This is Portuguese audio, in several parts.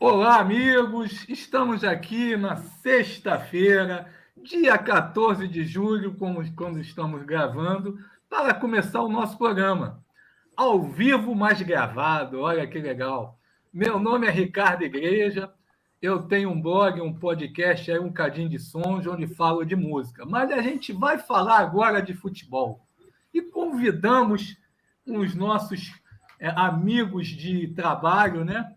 Olá, amigos! Estamos aqui na sexta-feira, dia 14 de julho, quando estamos gravando, para começar o nosso programa. Ao vivo, mas gravado, olha que legal. Meu nome é Ricardo Igreja, eu tenho um blog, um podcast, um cadinho de sons, onde falo de música. Mas a gente vai falar agora de futebol. E convidamos os nossos amigos de trabalho, né?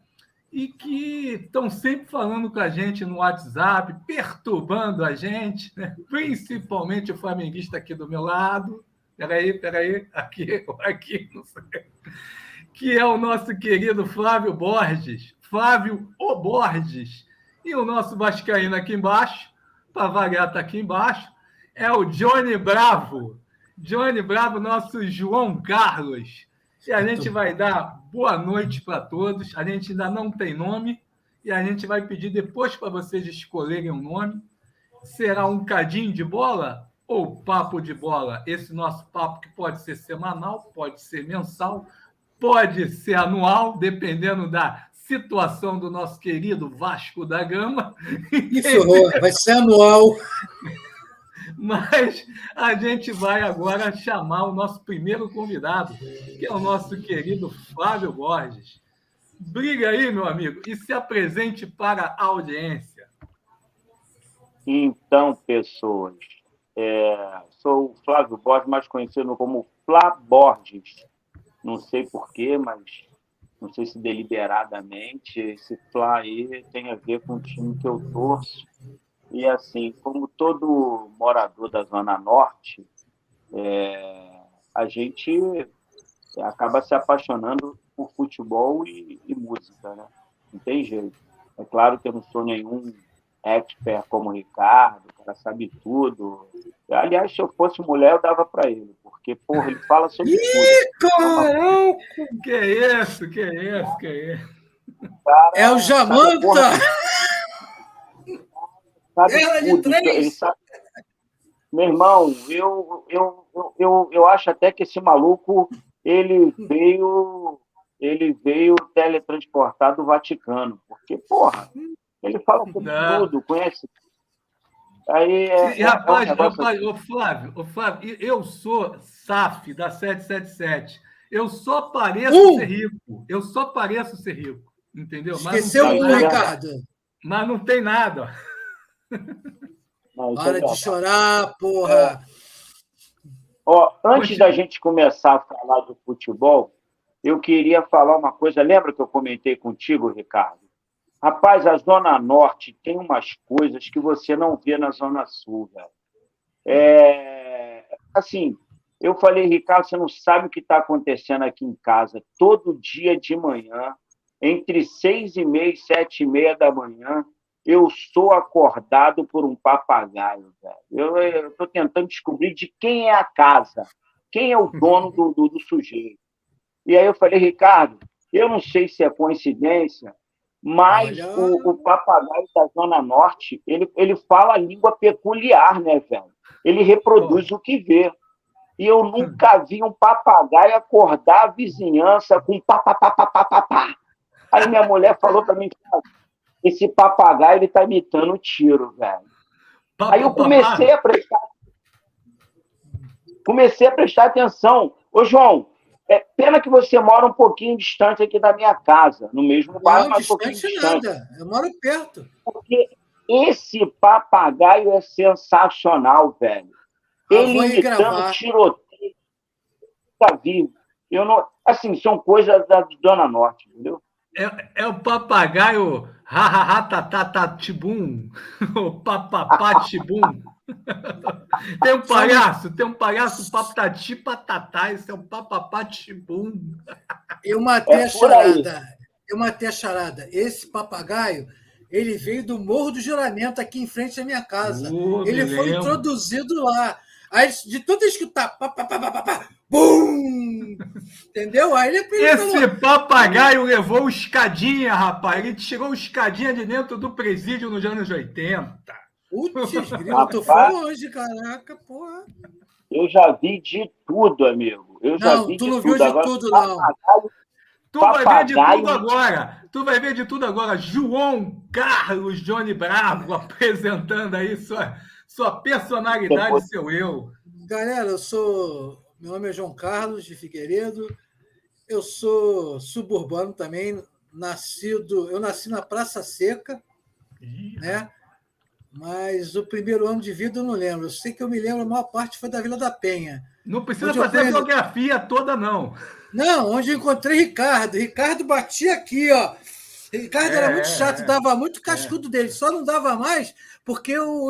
E que estão sempre falando com a gente no WhatsApp, perturbando a gente, né? Principalmente o flamenguista aqui do meu lado. Peraí, aqui, não sei. Que é o nosso querido Flávio Borges, Flávio O Borges. E o nosso vascaíno aqui embaixo, para variar, está aqui embaixo, é o Johnny Bravo. Johnny Bravo, nosso João Carlos. E a gente vai dar boa noite para todos. A gente ainda não tem nome e a gente vai pedir depois para vocês escolherem um nome. Será um cadinho de bola ou papo de bola? Esse nosso papo que pode ser semanal, pode ser mensal, pode ser anual, dependendo da situação do nosso querido Vasco da Gama. Isso, vai ser anual. Mas a gente vai agora chamar o nosso primeiro convidado, que é o nosso querido Flávio Borges. Briga aí, meu amigo, e se apresente para a audiência. Então, pessoas, sou o Flávio Borges, mais conhecido como Flá Borges. Não sei porquê, mas não sei se deliberadamente. Esse Flá aí tem a ver com o time que eu torço. E, assim, como todo morador da Zona Norte, a gente acaba se apaixonando por futebol e música, né? Não tem jeito. É claro que eu não sou nenhum expert como o Ricardo, o cara sabe tudo. Aliás, se eu fosse mulher, eu dava para ele, porque, porra, ele fala sobre tudo. Caramba! Que é isso? Cara, é o Jamanta! Sabe tudo. Ele sabe... Meu irmão, eu acho até que esse maluco ele veio teletransportado do Vaticano, porque, porra, ele fala sobre tudo, conhece. Aí rapaz, ô Flávio, eu sou SAF da 777. Eu só pareço ser rico. Entendeu? Esqueceu Ricardo. Mas não tem nada. Para de chorar, porra. Antes da gente começar a falar do futebol, eu queria falar uma coisa. Lembra que eu comentei contigo, Ricardo? Rapaz, a Zona Norte tem umas coisas que você não vê na Zona Sul, velho. Assim, eu falei, Ricardo, você não sabe o que está acontecendo aqui em casa. Todo dia de manhã, entre 6h30 e 7h30 da manhã, eu sou acordado por um papagaio, velho. Eu estou tentando descobrir de quem é a casa, quem é o dono do sujeito. E aí eu falei, Ricardo, eu não sei se é coincidência, mas o papagaio da Zona Norte, ele fala a língua peculiar, né, velho? Ele reproduz o que vê. E eu nunca vi um papagaio acordar a vizinhança com pá. Aí minha mulher falou para mim, esse papagaio está imitando o tiro, velho. Aí eu comecei a prestar atenção. Ô, João, pena que você mora um pouquinho distante aqui da minha casa, no mesmo bairro, mas um pouquinho distante. Nada. Eu moro perto. Porque esse papagaio é sensacional, velho. Ele imitando tiroteio. Nunca vi. Eu não... Assim, são coisas da Zona Norte, entendeu? É o papagaio ha-ha-ha-ta-ta-ta-tibum, o papapá-tibum. Tem um palhaço papatati-patatá, esse é o papapá-tibum. Eu matei a charada. Esse papagaio, ele veio do Morro do Juramento, aqui em frente à minha casa. Ele foi introduzido lá. Aí, de tanto escutar, bum! Entendeu? Aí esse papagaio levou escadinha, rapaz. Ele tirou escadinha de dentro do presídio nos anos 80. Putz, grilo, tu foi longe, caraca, porra. Eu já vi de tudo, amigo. Tu não viu de tudo, não. Tu vai ver de tudo agora. Tu vai ver de tudo agora. João Carlos Johnny Bravo apresentando aí sua personalidade, seu eu. Galera, meu nome é João Carlos de Figueiredo. Eu sou suburbano também. Eu nasci na Praça Seca, né? Mas o primeiro ano de vida eu não lembro. Eu sei que eu me lembro, a maior parte foi da Vila da Penha. Não precisa fazer a biografia toda, não. Não, onde eu encontrei Ricardo. Ricardo batia aqui, ó. Ricardo era muito chato, dava muito cascudo dele. Só não dava mais porque o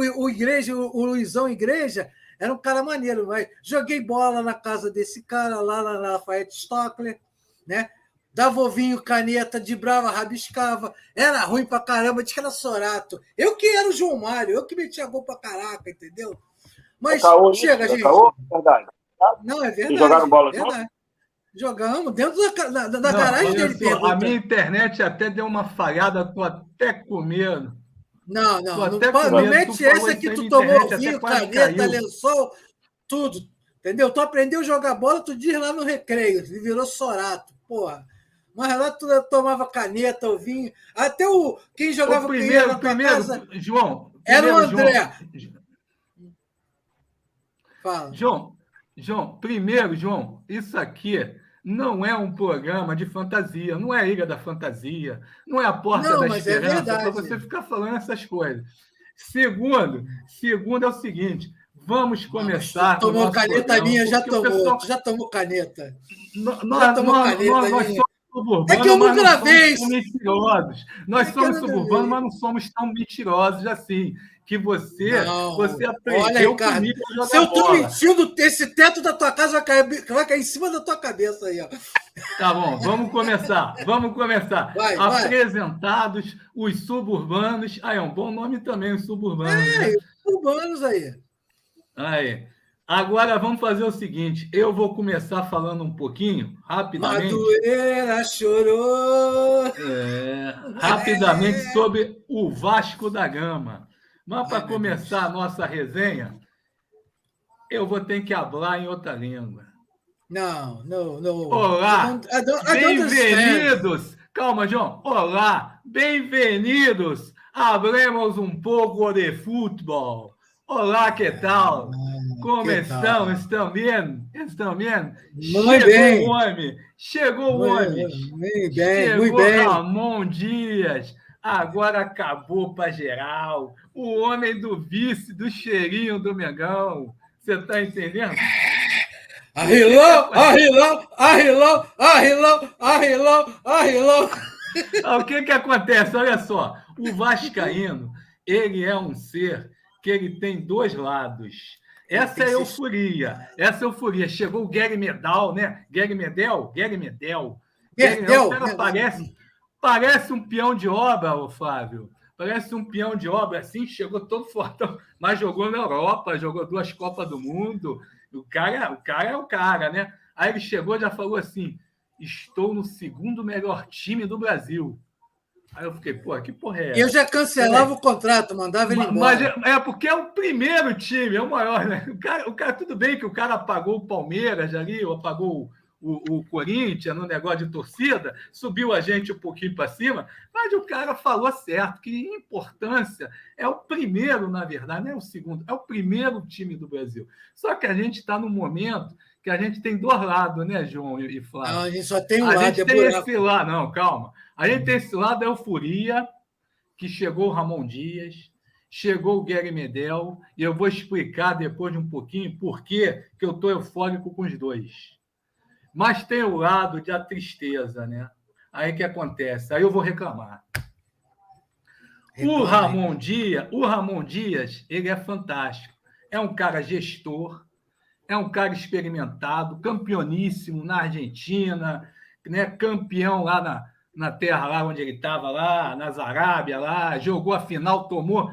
Luizão Igreja era um cara maneiro. Mas joguei bola na casa desse cara, lá na Lafayette Stockler, né? Dava ovinho, caneta, de brava, rabiscava. Era ruim pra caramba, disse que era Sorato. Eu que era o João Mário, eu que metia gol pra caraca, entendeu? Mas chega, gente. Verdade. Não, é verdade. E jogaram bola junto? Jogamos dentro da garagem dele. A minha internet até deu uma falhada, tô até com medo. Não mete essa que tu tomou vinho, caneta, lençol, tudo. Entendeu? Tu aprendeu a jogar bola, tu diz lá no recreio, virou Sorato, porra. Mas lá tu tomava caneta, o vinho. Até quem jogava primeiro na tua casa... João. Era o André. Fala. João, isso aqui não é um programa de fantasia, não é a Ilha da Fantasia, não é a Porta da Esperança, para você ficar falando essas coisas. Segundo é o seguinte, vamos começar... Tu tomou caneta programa, minha, já tomou. Pessoal... Tu já tomou caneta. Já tomou caneta nós somos suburbanos, é que eu nunca gravei isso. Nós somos suburbanos, mas não somos tão mentirosos assim. Que você aprendeu. Olha, Ricardo, se eu estou mentindo, esse teto da tua casa vai cair em cima da tua cabeça aí, ó. Tá bom, vamos começar. Vai. Apresentados os suburbanos. É um bom nome também, os suburbanos. Né? Suburbanos aí. Agora vamos fazer o seguinte: eu vou começar falando um pouquinho, rapidamente. Madureira chorou. Rapidamente sobre o Vasco da Gama. Mas para começar a nossa resenha, eu vou ter que falar em outra língua. Não. Olá, bem-vindos. Calma, João. Olá, bem-vindos. Hablemos um pouco de futebol. Olá, que tal? Como estão? Estão bem? Muito bem. Chegou o homem. Muito bem. Chegou Ramon Dias. Agora acabou para geral. O homem do vice, do cheirinho do Mengão. Você está entendendo? Arrilão! O que acontece? Olha só. O vascaíno, ele é um ser que ele tem dois lados. Essa é euforia. Chegou o Gary Medel, né? Gary Medel. O cara parece um peão de obra, ô Flávio. Parece um peão de obra, assim, chegou todo fortão, mas jogou na Europa, jogou 2 Copas do Mundo. O cara é o cara, né? Aí ele chegou e já falou assim: estou no 2º melhor time do Brasil. Aí eu fiquei, que porra é essa? Eu já cancelava o contrato, mandava ele embora. Mas porque é o primeiro time, é o maior, né? O cara, tudo bem que o cara apagou o Palmeiras ali, ou apagou o Corinthians no negócio de torcida, subiu a gente um pouquinho para cima, mas o cara falou certo, que importância é o primeiro, na verdade, não é o segundo, é o primeiro time do Brasil. Só que a gente está num momento que a gente tem 2 lados, né, João e Flávio? Não, a gente só tem um lado. A gente tem esse lado, não, calma. A gente tem esse lado da euforia, que chegou o Ramon Dias, chegou o Gary Medel, e eu vou explicar depois de um pouquinho por que eu estou eufórico com os dois. Mas tem o lado da tristeza, né? Aí o que acontece? Aí eu vou reclamar. O Ramon Dias, ele é fantástico. É um cara gestor, é um cara experimentado, campeoníssimo na Argentina, né? Campeão lá na terra lá onde ele estava, lá nas Arábia, lá, jogou a final, tomou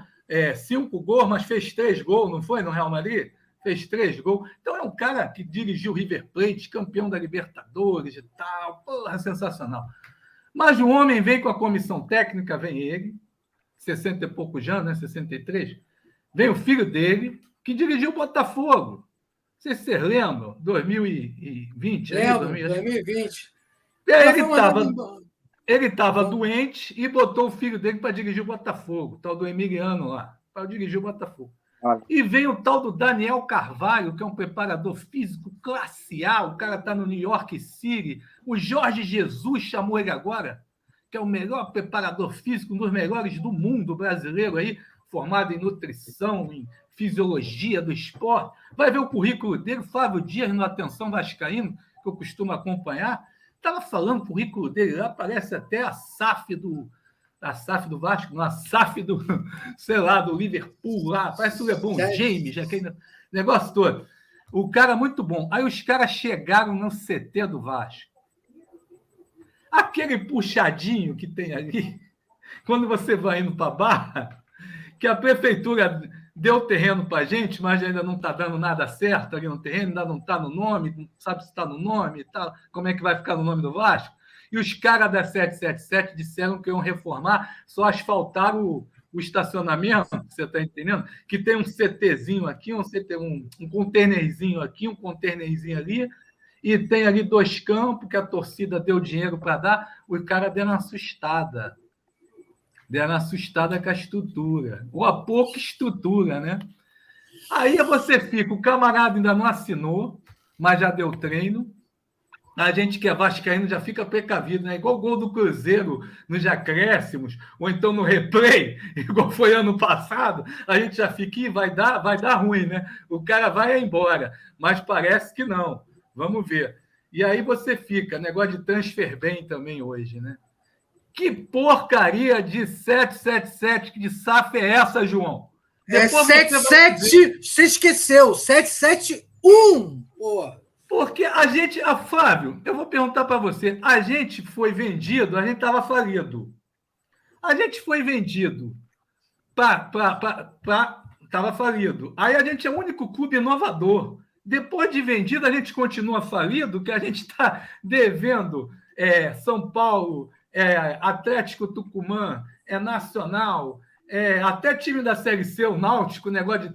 5 gols, mas fez 3 gols, não foi, no Real Madrid? Fez 3 gols. Então é um cara que dirigiu o River Plate, campeão da Libertadores e tal. Porra, sensacional. Mas o homem vem com a comissão técnica, vem ele, 60 e poucos anos, né? 63. Vem o filho dele, que dirigiu o Botafogo. Não sei se vocês lembram, 2020. Lembro, 2020. Ele estava doente e botou o filho dele para dirigir o Botafogo, o tal do Emiliano lá, para dirigir o Botafogo. E vem o tal do Daniel Carvalho, que é um preparador físico classe A, o cara está no New York City. O Jorge Jesus chamou ele agora, que é o melhor preparador físico, um dos melhores do mundo brasileiro aí, formado em nutrição, em fisiologia do esporte. Vai ver o currículo dele, Flávio Dias, no Atenção Vascaíno, que eu costumo acompanhar. Estava falando o currículo dele lá, parece até a SAF do Vasco, não, a SAF do, sei lá, do Liverpool lá, parece o LeBron James, aquele negócio todo. O cara muito bom. Aí os caras chegaram no CT do Vasco. Aquele puxadinho que tem ali, quando você vai indo para a Barra, que a prefeitura deu terreno para a gente, mas ainda não está dando nada certo ali no terreno, ainda não está no nome, não sabe se está no nome e tal, como é que vai ficar no nome do Vasco. E os caras da 777 disseram que iam reformar, só asfaltaram o estacionamento, você está entendendo? Que tem um CTzinho aqui, um containerzinho aqui, um containerzinho ali, e tem ali 2 campos que a torcida deu dinheiro para dar, o cara deu uma assustada. Deram assustada com a estrutura, ou a pouca estrutura, né? Aí você fica, o camarada ainda não assinou, mas já deu treino. A gente que é vascaíno já fica precavido, né? Igual o gol do Cruzeiro nos acréscimos, ou então no replay, igual foi ano passado, a gente já fica, vai dar ruim, né? O cara vai embora, mas parece que não. Vamos ver. E aí você fica, negócio de transfer bem também hoje, né? Que porcaria de 777, que de SAF é essa, João? Depois 77, você esqueceu, 771, porra. Porque a gente, Flávio, eu vou perguntar para você, a gente foi vendido, a gente estava falido. A gente foi vendido estava falido. Aí a gente é o único clube inovador. Depois de vendido, a gente continua falido, que a gente está devendo São Paulo, Atlético Tucumã, Nacional, até time da Série C, o Náutico, o negócio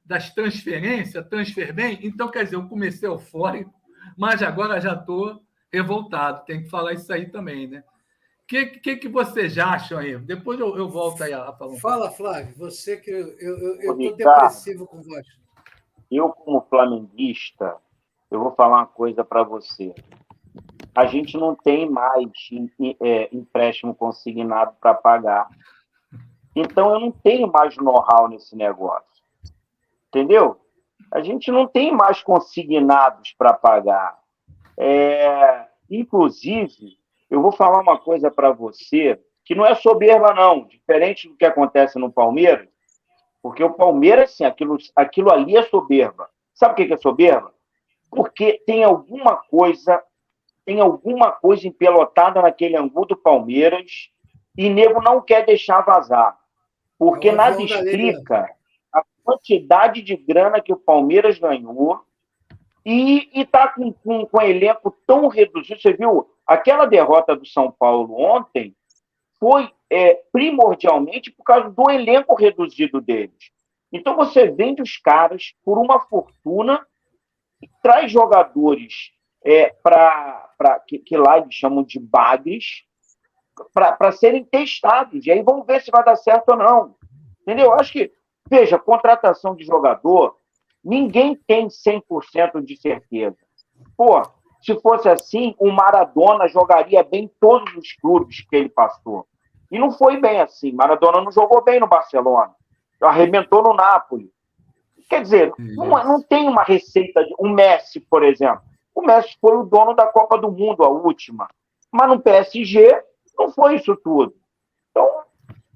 das transferências, transfer bem. Então, quer dizer, eu comecei eufórico, mas agora já estou revoltado. Tem que falar isso aí também, né? O que vocês acham aí? Depois eu volto aí a falar. Fala, Flávio. Você que eu estou depressivo com você. Eu, como flamenguista, eu vou falar uma coisa para você. A gente não tem mais empréstimo consignado para pagar. Então, eu não tenho mais know-how nesse negócio. Entendeu? A gente não tem mais consignados para pagar. Inclusive, eu vou falar uma coisa para você, que não é soberba, não. Diferente do que acontece no Palmeiras, porque o Palmeiras, sim, aquilo ali é soberba. Sabe o que é soberba? Porque tem alguma coisa empelotada naquele angu do Palmeiras e nego não quer deixar vazar. Porque nada explica a quantidade de grana que o Palmeiras ganhou e está com elenco tão reduzido. Você viu, aquela derrota do São Paulo ontem foi primordialmente por causa do elenco reduzido deles. Então você vende os caras por uma fortuna e traz jogadores que lá eles chamam de bagres, para serem testados. E aí vamos ver se vai dar certo ou não. Entendeu? Acho que, veja, contratação de jogador, ninguém tem 100% de certeza. Pô, se fosse assim, o Maradona jogaria bem em todos os clubes que ele passou. E não foi bem assim. Maradona não jogou bem no Barcelona. Arrebentou no Napoli. Quer dizer, não tem uma receita. O Messi, por exemplo. O Messi foi o dono da Copa do Mundo, a última. Mas no PSG não foi isso tudo. Então,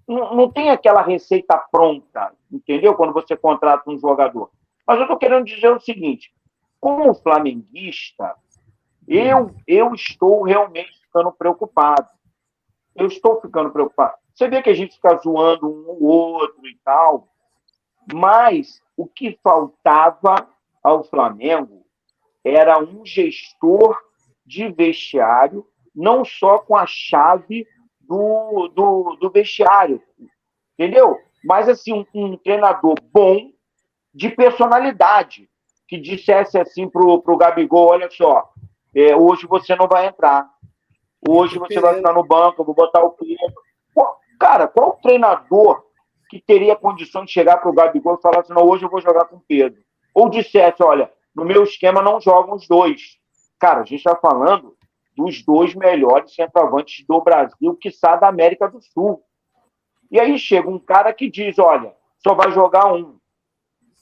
não tem aquela receita pronta, entendeu? Quando você contrata um jogador. Mas eu estou querendo dizer o seguinte, como flamenguista, eu estou realmente ficando preocupado. Eu estou ficando preocupado. Você vê que a gente fica zoando um ou outro e tal, mas o que faltava ao Flamengo era um gestor de vestiário, não só com a chave do vestiário, entendeu? Mas, assim, um treinador bom, de personalidade, que dissesse assim pro Gabigol, olha só, hoje você não vai entrar, Hoje você vai ficar no banco, eu vou botar o Pedro. Cara, qual treinador que teria condição de chegar para o Gabigol e falar assim, não, hoje eu vou jogar com o Pedro? Ou dissesse, olha, no meu esquema não jogam os dois. Cara, a gente está falando dos 2 melhores centroavantes do Brasil, quiçá da América do Sul. E aí chega um cara que diz, olha, só vai jogar um.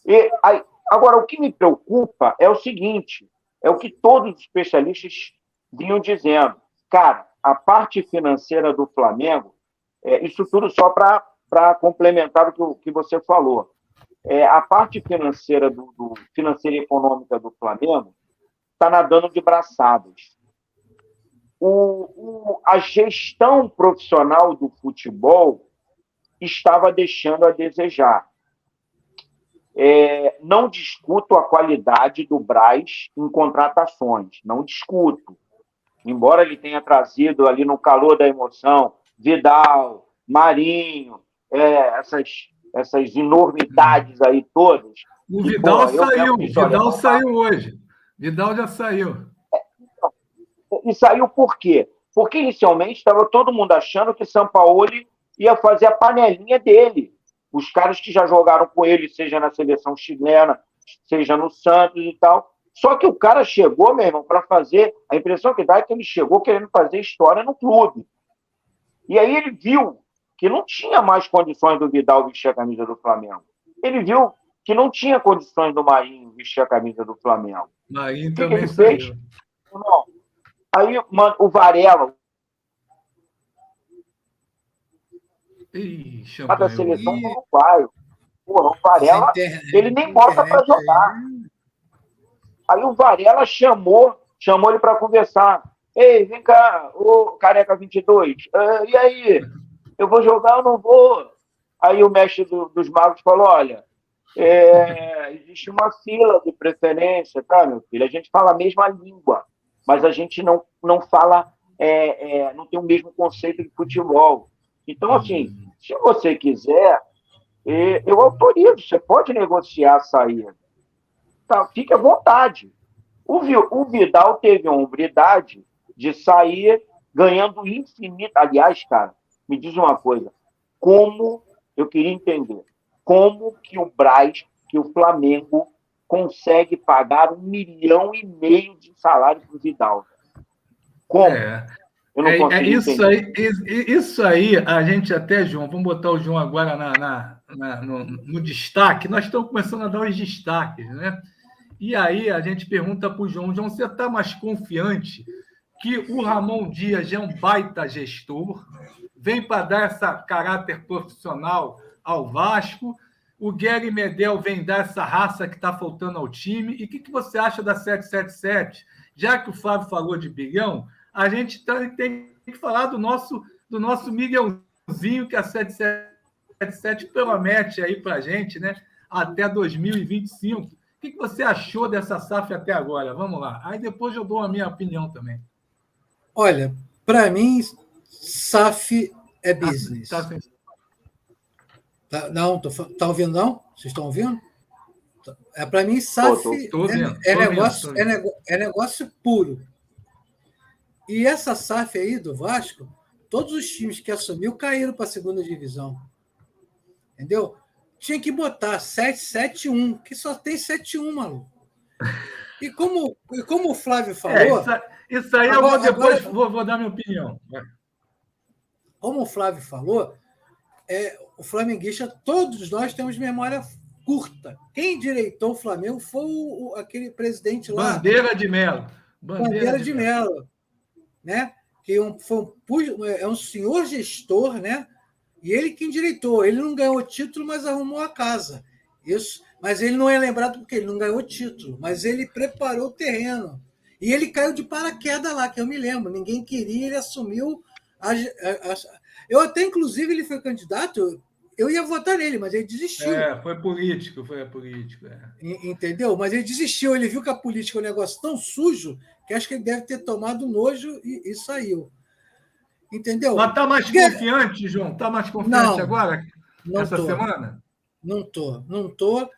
E aí, agora, o que me preocupa é o seguinte, é o que todos os especialistas vinham dizendo. Cara, a parte financeira do Flamengo, isso tudo só para complementar o que você falou. A parte financeira financeira e econômica do Flamengo está nadando de braçadas. A gestão profissional do futebol estava deixando a desejar. Não discuto a qualidade do Braz em contratações, não discuto. Embora ele tenha trazido ali no calor da emoção Vidal, Marinho, essas enormidades aí todas. O Vidal saiu, Vidal saiu hoje. Vidal já saiu. E saiu por quê? Porque inicialmente estava todo mundo achando que Sampaoli ia fazer a panelinha dele. Os caras que já jogaram com ele, seja na seleção chilena, seja no Santos e tal. Só que o cara chegou, meu irmão, para fazer... A impressão que dá é que ele chegou querendo fazer história no clube. E aí ele viu que não tinha mais condições do Vidal vestir a camisa do Flamengo. Ele viu que não tinha condições do Marinho vestir a camisa do Flamengo. Marinho o também ele fez? Não. Aí o Varela... da seleção do Uruguai. Porra, o Varela, ele nem bota para jogar. Aí o Varela chamou ele para conversar. Ei, vem cá, ô Careca 22. E aí? Eu vou jogar ou não vou? Aí o mestre dos magos falou, olha, existe uma fila de preferência, tá, meu filho? A gente fala a mesma língua, mas a gente não fala, não tem o mesmo conceito de futebol. Então, assim, se você quiser, eu autorizo, você pode negociar a saída. Tá, fique à vontade. O Vidal teve a hombridade de sair ganhando infinito. Aliás, cara, me diz uma coisa. Eu queria entender, como que o Braz, que o Flamengo, consegue pagar 1,5 milhão de salário para o Vidal? Como? Eu não consigo isso aí, a gente até, João, vamos botar o João agora no destaque. Nós estamos começando a dar os destaques, né? E aí a gente pergunta para o João, você está mais confiante que o Ramon Dias é um baita gestor, vem para dar esse caráter profissional ao Vasco, o Guerri Medel vem dar essa raça que está faltando ao time, e o que você acha da 777? Já que o Flávio falou de bilhão, a gente tem que falar do nosso Miguelzinho, que a 777 promete aí para a gente, né? Até 2025. O que você achou dessa SAF até agora? Vamos lá. Aí depois eu dou a minha opinião também. Olha, para mim, SAF é business. Não, tá ouvindo, não? Vocês estão ouvindo? Para mim, SAF é negócio puro. E essa SAF aí do Vasco, todos os times que assumiu caíram para a segunda divisão. Entendeu? Tinha que botar 771, que só tem 71, maluco. E como o Flávio falou... Isso aí agora, vou dar minha opinião. Como o Flávio falou, o flamenguista, todos nós temos memória curta. Quem direitou o Flamengo foi aquele presidente lá... Bandeira de Melo. Bandeira de Melo. Né? Que é um senhor gestor, né? E ele que endireitou. Ele não ganhou o título, mas arrumou a casa. Isso. Mas ele não é lembrado porque ele não ganhou o título, mas ele preparou o terreno. E ele caiu de paraquedas lá, que eu me lembro. Ninguém queria, ele assumiu. Eu até, inclusive, ele foi candidato, eu ia votar nele, mas ele desistiu. Foi político. Entendeu? Mas ele desistiu, ele viu que a política é um negócio tão sujo que acho que ele deve ter tomado nojo e saiu. Entendeu? Mas está mais confiante, João? Está mais confiante agora? Essa semana? Não tô.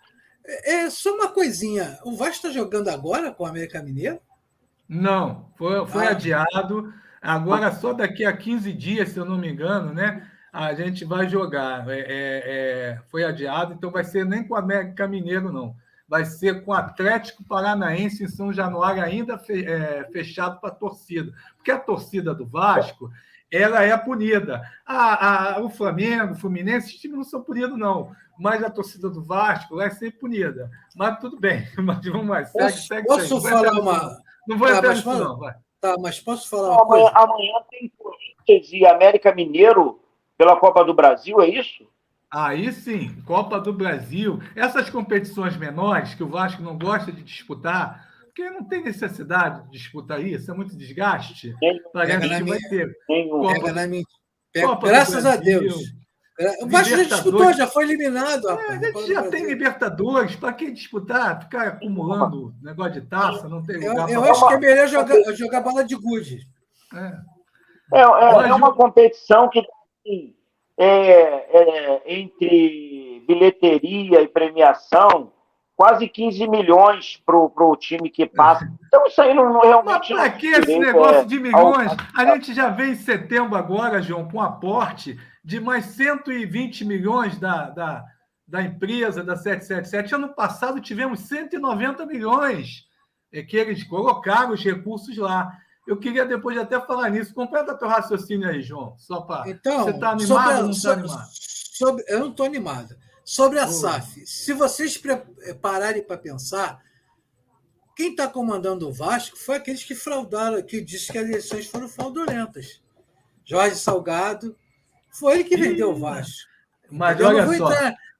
É só uma coisinha. O Vasco está jogando agora com o América Mineiro? Não, foi adiado. Agora, só daqui a 15 dias, se eu não me engano, né? A gente vai jogar. Foi adiado, então vai ser nem com o América Mineiro, não. Vai ser com o Atlético Paranaense em São Januário, ainda fechado para a torcida. Porque a torcida do Vasco, ela é punida. O Flamengo, o Fluminense, esses times não são punidos, não. Mas a torcida do Vasco vai ser punida. Mas tudo bem. Mas vamos mais. Segue. Posso falar uma... Não vou entrar nisso, não. Vai. Tá, mas posso falar uma coisa? Amanhã tem Corinthians e América Mineiro pela Copa do Brasil, é isso? Aí sim, Copa do Brasil. Essas competições menores que o Vasco não gosta de disputar, porque não tem necessidade de disputar isso, é muito desgaste. Parece que vai ter. Graças a Deus. O Vasco já disputou, já foi eliminado. A gente já tem Libertadores, para que disputar? Ficar acumulando negócio de taça, não tem lugar. Eu acho que é melhor jogar bola de gude. É uma competição que entre bilheteria e premiação, quase 15 milhões para o time que passa. Então, isso aí não realmente... Mas para que esse negócio de milhões? A gente já vê em setembro agora, João, com um aporte de mais 120 milhões da empresa, da 777. Ano passado tivemos 190 milhões que eles colocaram os recursos lá. Eu queria depois até falar nisso. Completa teu raciocínio aí, João. Só para... Então, você está animado ou não está animado? Eu não estou animado. Sobre a SAF, se vocês pararem para pensar, quem está comandando o Vasco foi aqueles que fraudaram, que disse que as eleições foram fraudulentas. Jorge Salgado, foi ele que vendeu o Vasco. Mas olha só...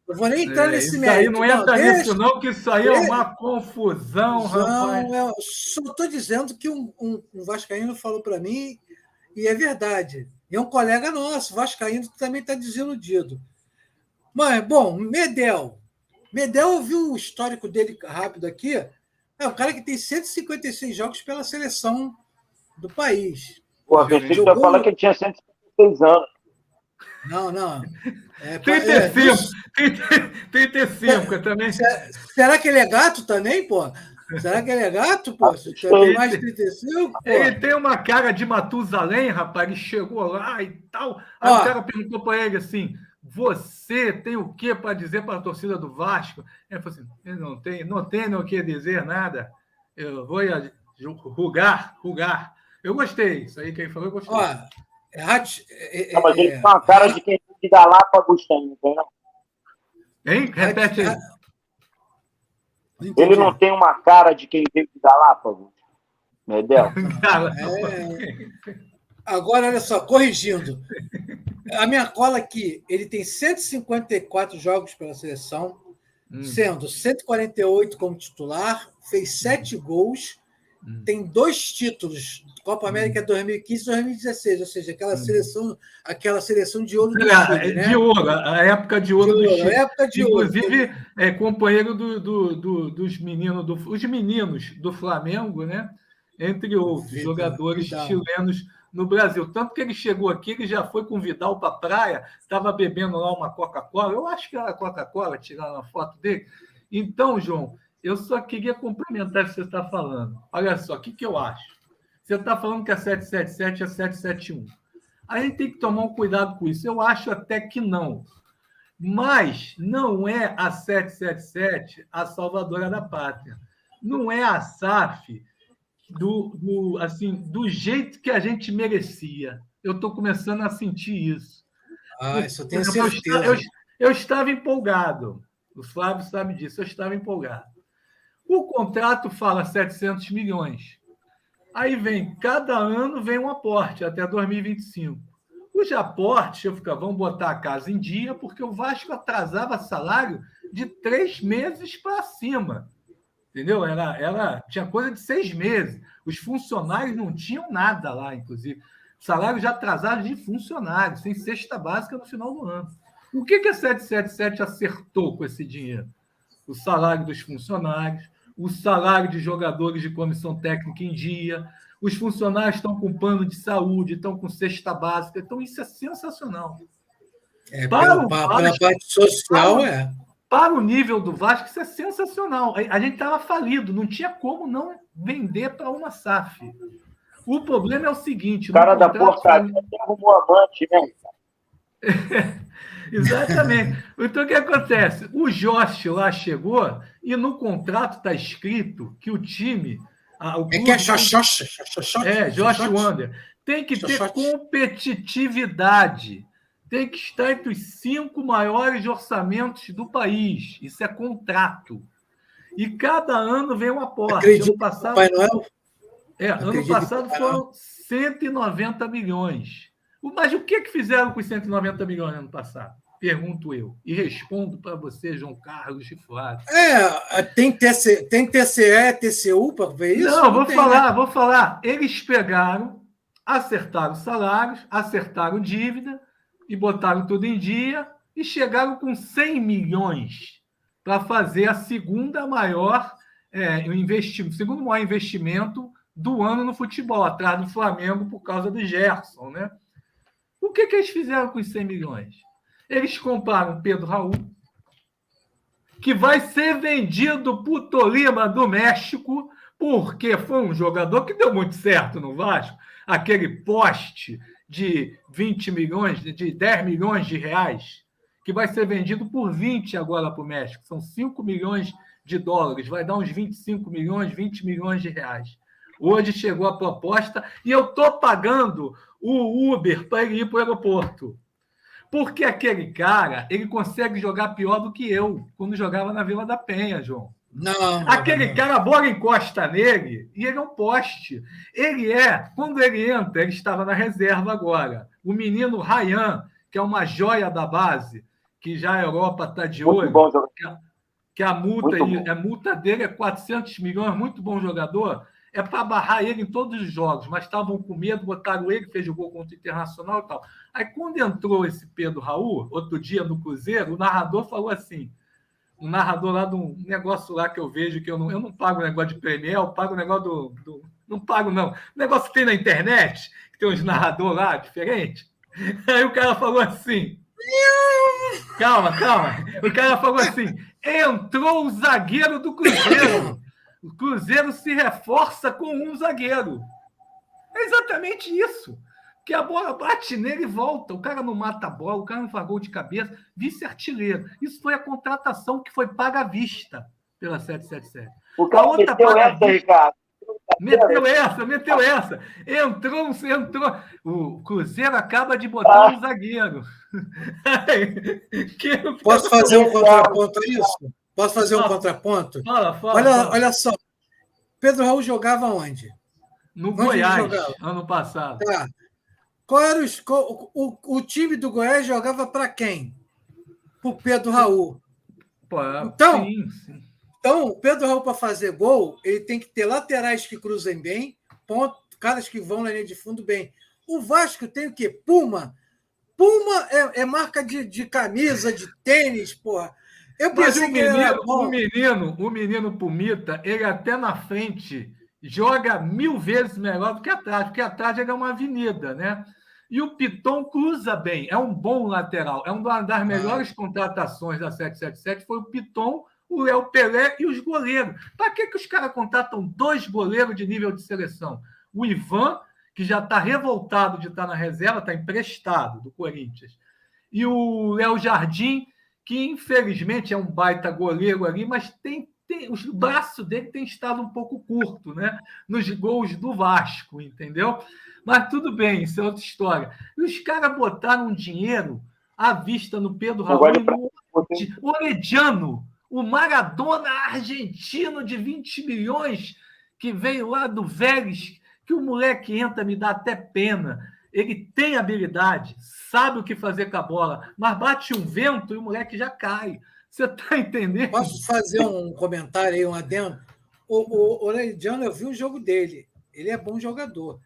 Eu vou nem entrar nesse mérito. Isso aí não entra nisso, não, que isso aí é uma confusão, rapaz. Eu só estou dizendo que um vascaíno falou para mim, e é verdade. E é um colega nosso, vascaíno, que também está desiludido. Mas, bom, Medel, eu vi o histórico dele rápido aqui. É um cara que tem 156 jogos pela seleção do país. Pô, pensei que eu ia falar que ele tinha 156 anos. Não. 35 também. Será que ele é gato também, pô? Será que ele é gato, pô? Você tem mais de 35? Pô? Ele tem uma cara de Matusalém, rapaz. Ele chegou lá e tal. Aí o cara perguntou para ele assim: você tem o que para dizer para a torcida do Vasco? Ele falou assim: não tenho o que dizer nada. Eu vou rugar. Eu gostei. Isso aí que ele falou, eu gostei. Mas ele tem uma cara de quem tem de Galápagos também, né? Hein? Repete aí. Ele não tem uma cara de quem veio de Galápagos, Medel? Agora, olha só, corrigindo. A minha cola aqui, ele tem 154 jogos pela seleção, sendo 148 como titular, fez 7 gols, tem 2 títulos, Copa América 2015 e 2016, ou seja, aquela seleção de ouro do Chile, né? De ouro, a época de ouro do Chile. A época de Inclusive, companheiro dos meninos, os meninos do Flamengo, né? Entre outros jogadores chilenos no Brasil. Tanto que ele chegou aqui, ele já foi com o Vidal para a praia, estava bebendo lá uma Coca-Cola, eu acho que era Coca-Cola, tiraram a foto dele. Então, João, eu só queria complementar o que você está falando. Olha só, o que eu acho? Você está falando que a 777 é 771. A gente tem que tomar um cuidado com isso. Eu acho até que não. Mas não é a 777 a salvadora da pátria. Não é a SAF do jeito que a gente merecia. Eu estou começando a sentir isso. Isso eu tenho certeza. Eu estava empolgado. O Flávio sabe disso. Eu estava empolgado. O contrato fala 700 milhões. Aí cada ano vem um aporte até 2025. Os aportes, vamos botar a casa em dia, porque o Vasco atrasava salário de 3 meses para cima. Entendeu? Tinha coisa de 6 meses. Os funcionários não tinham nada lá, inclusive. Salário já atrasado de funcionários, sem cesta básica no final do ano. O que a 777 acertou com esse dinheiro? O salário dos funcionários, o salário de jogadores de comissão técnica em dia, os funcionários estão com plano de saúde, estão com cesta básica, então isso é sensacional. Para a parte social, Para o nível do Vasco, isso é sensacional. A gente estava falido, não tinha como não vender para uma SAF. O problema é o seguinte... O cara da portaria até arrumou amante, né? Exatamente. Então, o que acontece? O Josh lá chegou e no contrato está escrito que o time... o clube, Josh Wander. Tem que ter competitividade. Tem que estar entre os 5 maiores orçamentos do país. Isso é contrato. E cada ano vem um aporte. Acredito, ano passado, Pai Noel? Ano passado foram 190 milhões. Mas o que fizeram com os 190 milhões no ano passado? Pergunto eu. E respondo para você, João Carlos de Flávio. Tem TCE, TCU para ver isso? Não, vou falar. Eles pegaram, acertaram salários, acertaram dívida e botaram tudo em dia e chegaram com 100 milhões para fazer a segundo maior investimento do ano no futebol, atrás do Flamengo por causa do Gerson, né? O que eles fizeram com os 100 milhões? Eles compraram Pedro Raul, que vai ser vendido para o Tolima do México, porque foi um jogador que deu muito certo no Vasco, aquele poste de 20 milhões, de 10 milhões de reais, que vai ser vendido por 20 agora para o México. São 5 milhões de dólares, vai dar uns 25 milhões, 20 milhões de reais. Hoje chegou a proposta e eu estou pagando o Uber para ele ir para o aeroporto. Porque aquele cara, ele consegue jogar pior do que eu, quando jogava na Vila da Penha, João. Aquele cara, a bola encosta nele e ele é um poste. Quando ele entra, ele estava na reserva agora. O menino Ryan, que é uma joia da base, que já a Europa está de olho, que a multa dele é 400 milhões, muito bom jogador. É para barrar ele em todos os jogos, mas estavam com medo, botaram ele, fez o gol contra o Internacional e tal. Aí, quando entrou esse Pedro Raul, outro dia no Cruzeiro, o narrador falou assim, o narrador lá de um negócio lá que eu vejo, que eu não pago o negócio de Premier, eu pago o negócio não pago, não. O negócio que tem na internet, que tem uns narradores lá diferentes. Aí o cara falou assim... Calma. O cara falou assim, entrou o zagueiro do Cruzeiro. O Cruzeiro se reforça com um zagueiro. É exatamente isso. Que a bola bate nele e volta. O cara não mata a bola, o cara não faz gol de cabeça. Vice-artilheiro. Isso foi a contratação que foi paga à vista pela 777. O cara meteu essa, Ricardo. Meteu essa. Entrou. O Cruzeiro acaba de botar um zagueiro. Posso fazer um contraponto a isso? Posso fazer um contraponto? Fala. Olha só. Pedro Raul jogava onde? No Goiás, ano passado. Tá. Qual era o time do Goiás jogava para quem? Para o Pedro Raul. Sim. Então, o Pedro Raul, para fazer gol, ele tem que ter laterais que cruzem bem, caras que vão na linha de fundo bem. O Vasco tem o quê? Puma. Puma é marca de camisa, de tênis, porra. Mas o menino Pumita, ele até na frente joga 1000 vezes melhor do que atrás, porque atrás ele é uma avenida, né? E o Piton cruza bem, é um bom lateral, é uma das melhores contratações da 777, foi o Piton, o Léo Pelé e os goleiros. Para que os caras contratam 2 goleiros de nível de seleção? O Ivan, que já está revoltado de estar na reserva, está emprestado do Corinthians, e o Léo Jardim, que infelizmente é um baita goleiro ali, mas os braços dele têm estado um pouco curto, né? Nos gols do Vasco, entendeu? Mas tudo bem, isso é outra história. E os caras botaram dinheiro à vista no Pedro Raul e no Orediano, o Maradona argentino de 20 milhões, que veio lá do Vélez, que o moleque entra, me dá até pena. Ele tem habilidade, sabe o que fazer com a bola, mas bate um vento e o moleque já cai. Você está entendendo? Posso fazer um comentário aí, um adendo? O Orediano, eu vi o jogo dele. Ele é bom jogador.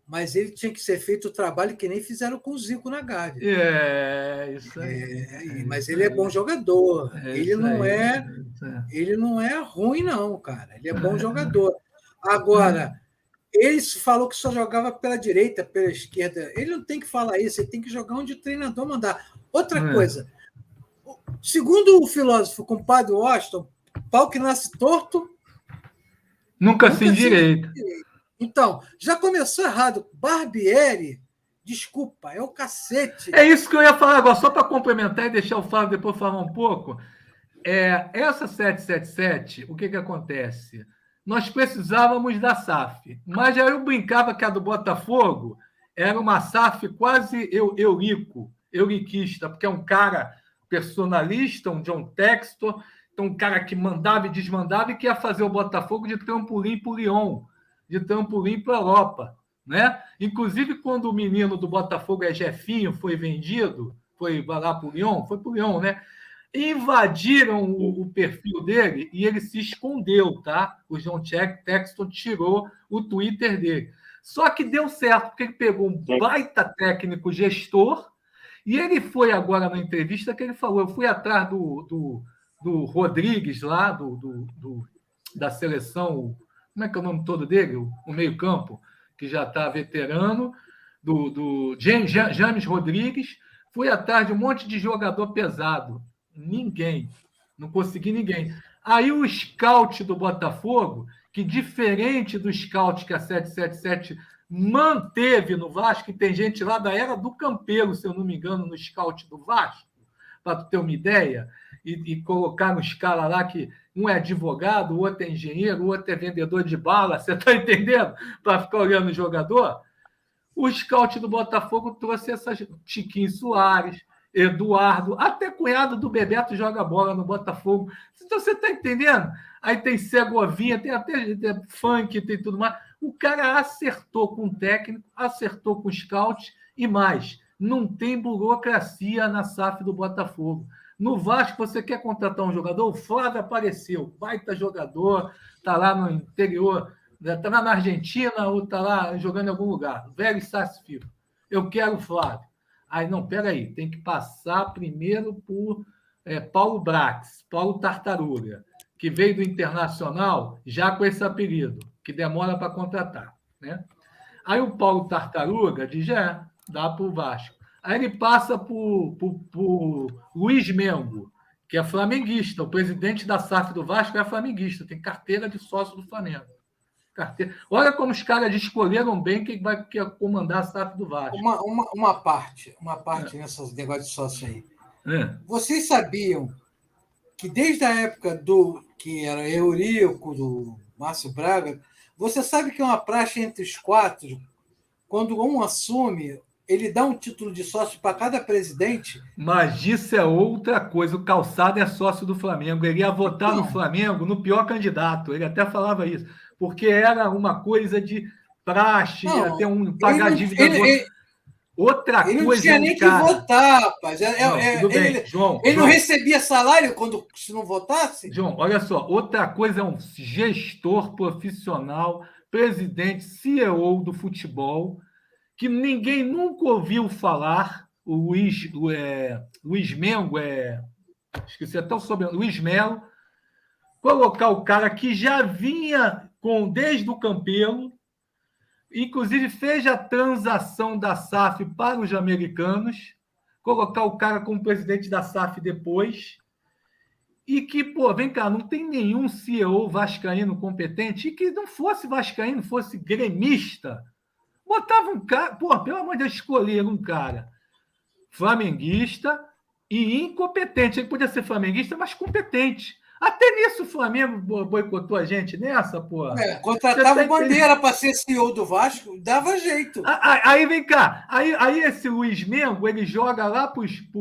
Mas ele tinha que ser feito o trabalho que nem fizeram com o Zico na Gávea. Isso aí. Mas ele é bom jogador. Ele não é ruim, não, cara. Ele é bom jogador. Agora... Ele falou que só jogava pela direita, pela esquerda. Ele não tem que falar isso, ele tem que jogar onde o treinador mandar. Outra coisa, segundo o filósofo compadre Washington, pau que nasce torto nunca se endireita. Então, já começou errado. Barbieri, desculpa, é o cacete. É isso que eu ia falar agora, só para complementar e deixar o Fábio depois falar um pouco. Essa 777, o que acontece? Nós precisávamos da SAF, mas aí eu brincava que a do Botafogo era uma SAF quase euriquista, porque é um cara personalista, um John Textor, então um cara que mandava e desmandava e que ia fazer o Botafogo de trampolim para o Lyon, de trampolim para a Europa. Né? Inclusive, quando o menino do Botafogo, Jefinho, foi vendido, foi lá para o Lyon, foi para o Lyon, né? Invadiram o perfil dele e ele se escondeu, tá? O John Texton tirou o Twitter dele. Só que deu certo, porque ele pegou um baita técnico gestor e ele foi agora na entrevista que ele falou, eu fui atrás do Rodrigues lá, da seleção, como é que é o nome todo dele? O meio-campo, que já está veterano, do James Rodrigues, fui atrás de um monte de jogador pesado. Ninguém. Não consegui ninguém. Aí o scout do Botafogo, que diferente do scout que a 777 manteve no Vasco, e tem gente lá da era do Campelo, se eu não me engano, no scout do Vasco, para tu ter uma ideia, e colocar nos caras lá que um é advogado, o outro é engenheiro, o outro é vendedor de bala, você está entendendo? Para ficar olhando o jogador. O scout do Botafogo trouxe essas Tiquinho Soares, Eduardo, até cunhado do Bebeto joga bola no Botafogo. Então você está entendendo? Aí tem Segovinha, tem até funk, tem tudo mais. O cara acertou com o técnico, acertou com o scout e mais. Não tem burocracia na SAF do Botafogo. No Vasco, você quer contratar um jogador? O Flávio apareceu, baita jogador, está lá no interior, está lá na Argentina ou está lá jogando em algum lugar. Velho Sarsfield. Eu quero o Flávio. Aí, não, peraí, tem que passar primeiro por Paulo Brax, Paulo Tartaruga, que veio do Internacional já com esse apelido, que demora para contratar. Né? Aí o Paulo Tartaruga diz, dá para o Vasco. Aí ele passa por Luiz Mengo, que é flamenguista. O presidente da SAF do Vasco é flamenguista, tem carteira de sócio do Flamengo. Carteira. Olha como os caras escolheram bem quem vai comandar a SAF do Vasco. Uma parte nesses negócios de sócio aí. Vocês sabiam que desde a época que era Eurico, do Márcio Braga, você sabe que é uma praxe entre os quatro, quando um assume, ele dá um título de sócio para cada presidente? Mas isso é outra coisa. O Calçado é sócio do Flamengo. Ele ia votar no Flamengo no pior candidato. Ele até falava isso. Porque era uma coisa de praxe, ia ter pagar dívida. Outra ele coisa. Ele não tinha nem que votar, rapaz. Tudo bem, João. Ele não recebia salário se não votasse? João, olha só. Outra coisa é um gestor profissional, presidente, CEO do futebol, que ninguém nunca ouviu falar, o Luiz Mengo, esqueci até o sobrenome, Luiz Melo, colocar o cara que já vinha desde o Campelo, inclusive fez a transação da SAF para os americanos, colocar o cara como presidente da SAF depois, e que, vem cá, não tem nenhum CEO vascaíno competente, e que não fosse vascaíno, fosse gremista, botava um cara, pelo amor de Deus, escolher um cara flamenguista e incompetente. Ele podia ser flamenguista, mas competente. Até nisso o Flamengo boicotou a gente nessa, contratava o Bandeira para ser CEO do Vasco, dava jeito. Aí vem cá, aí esse Luiz Mengo, ele joga lá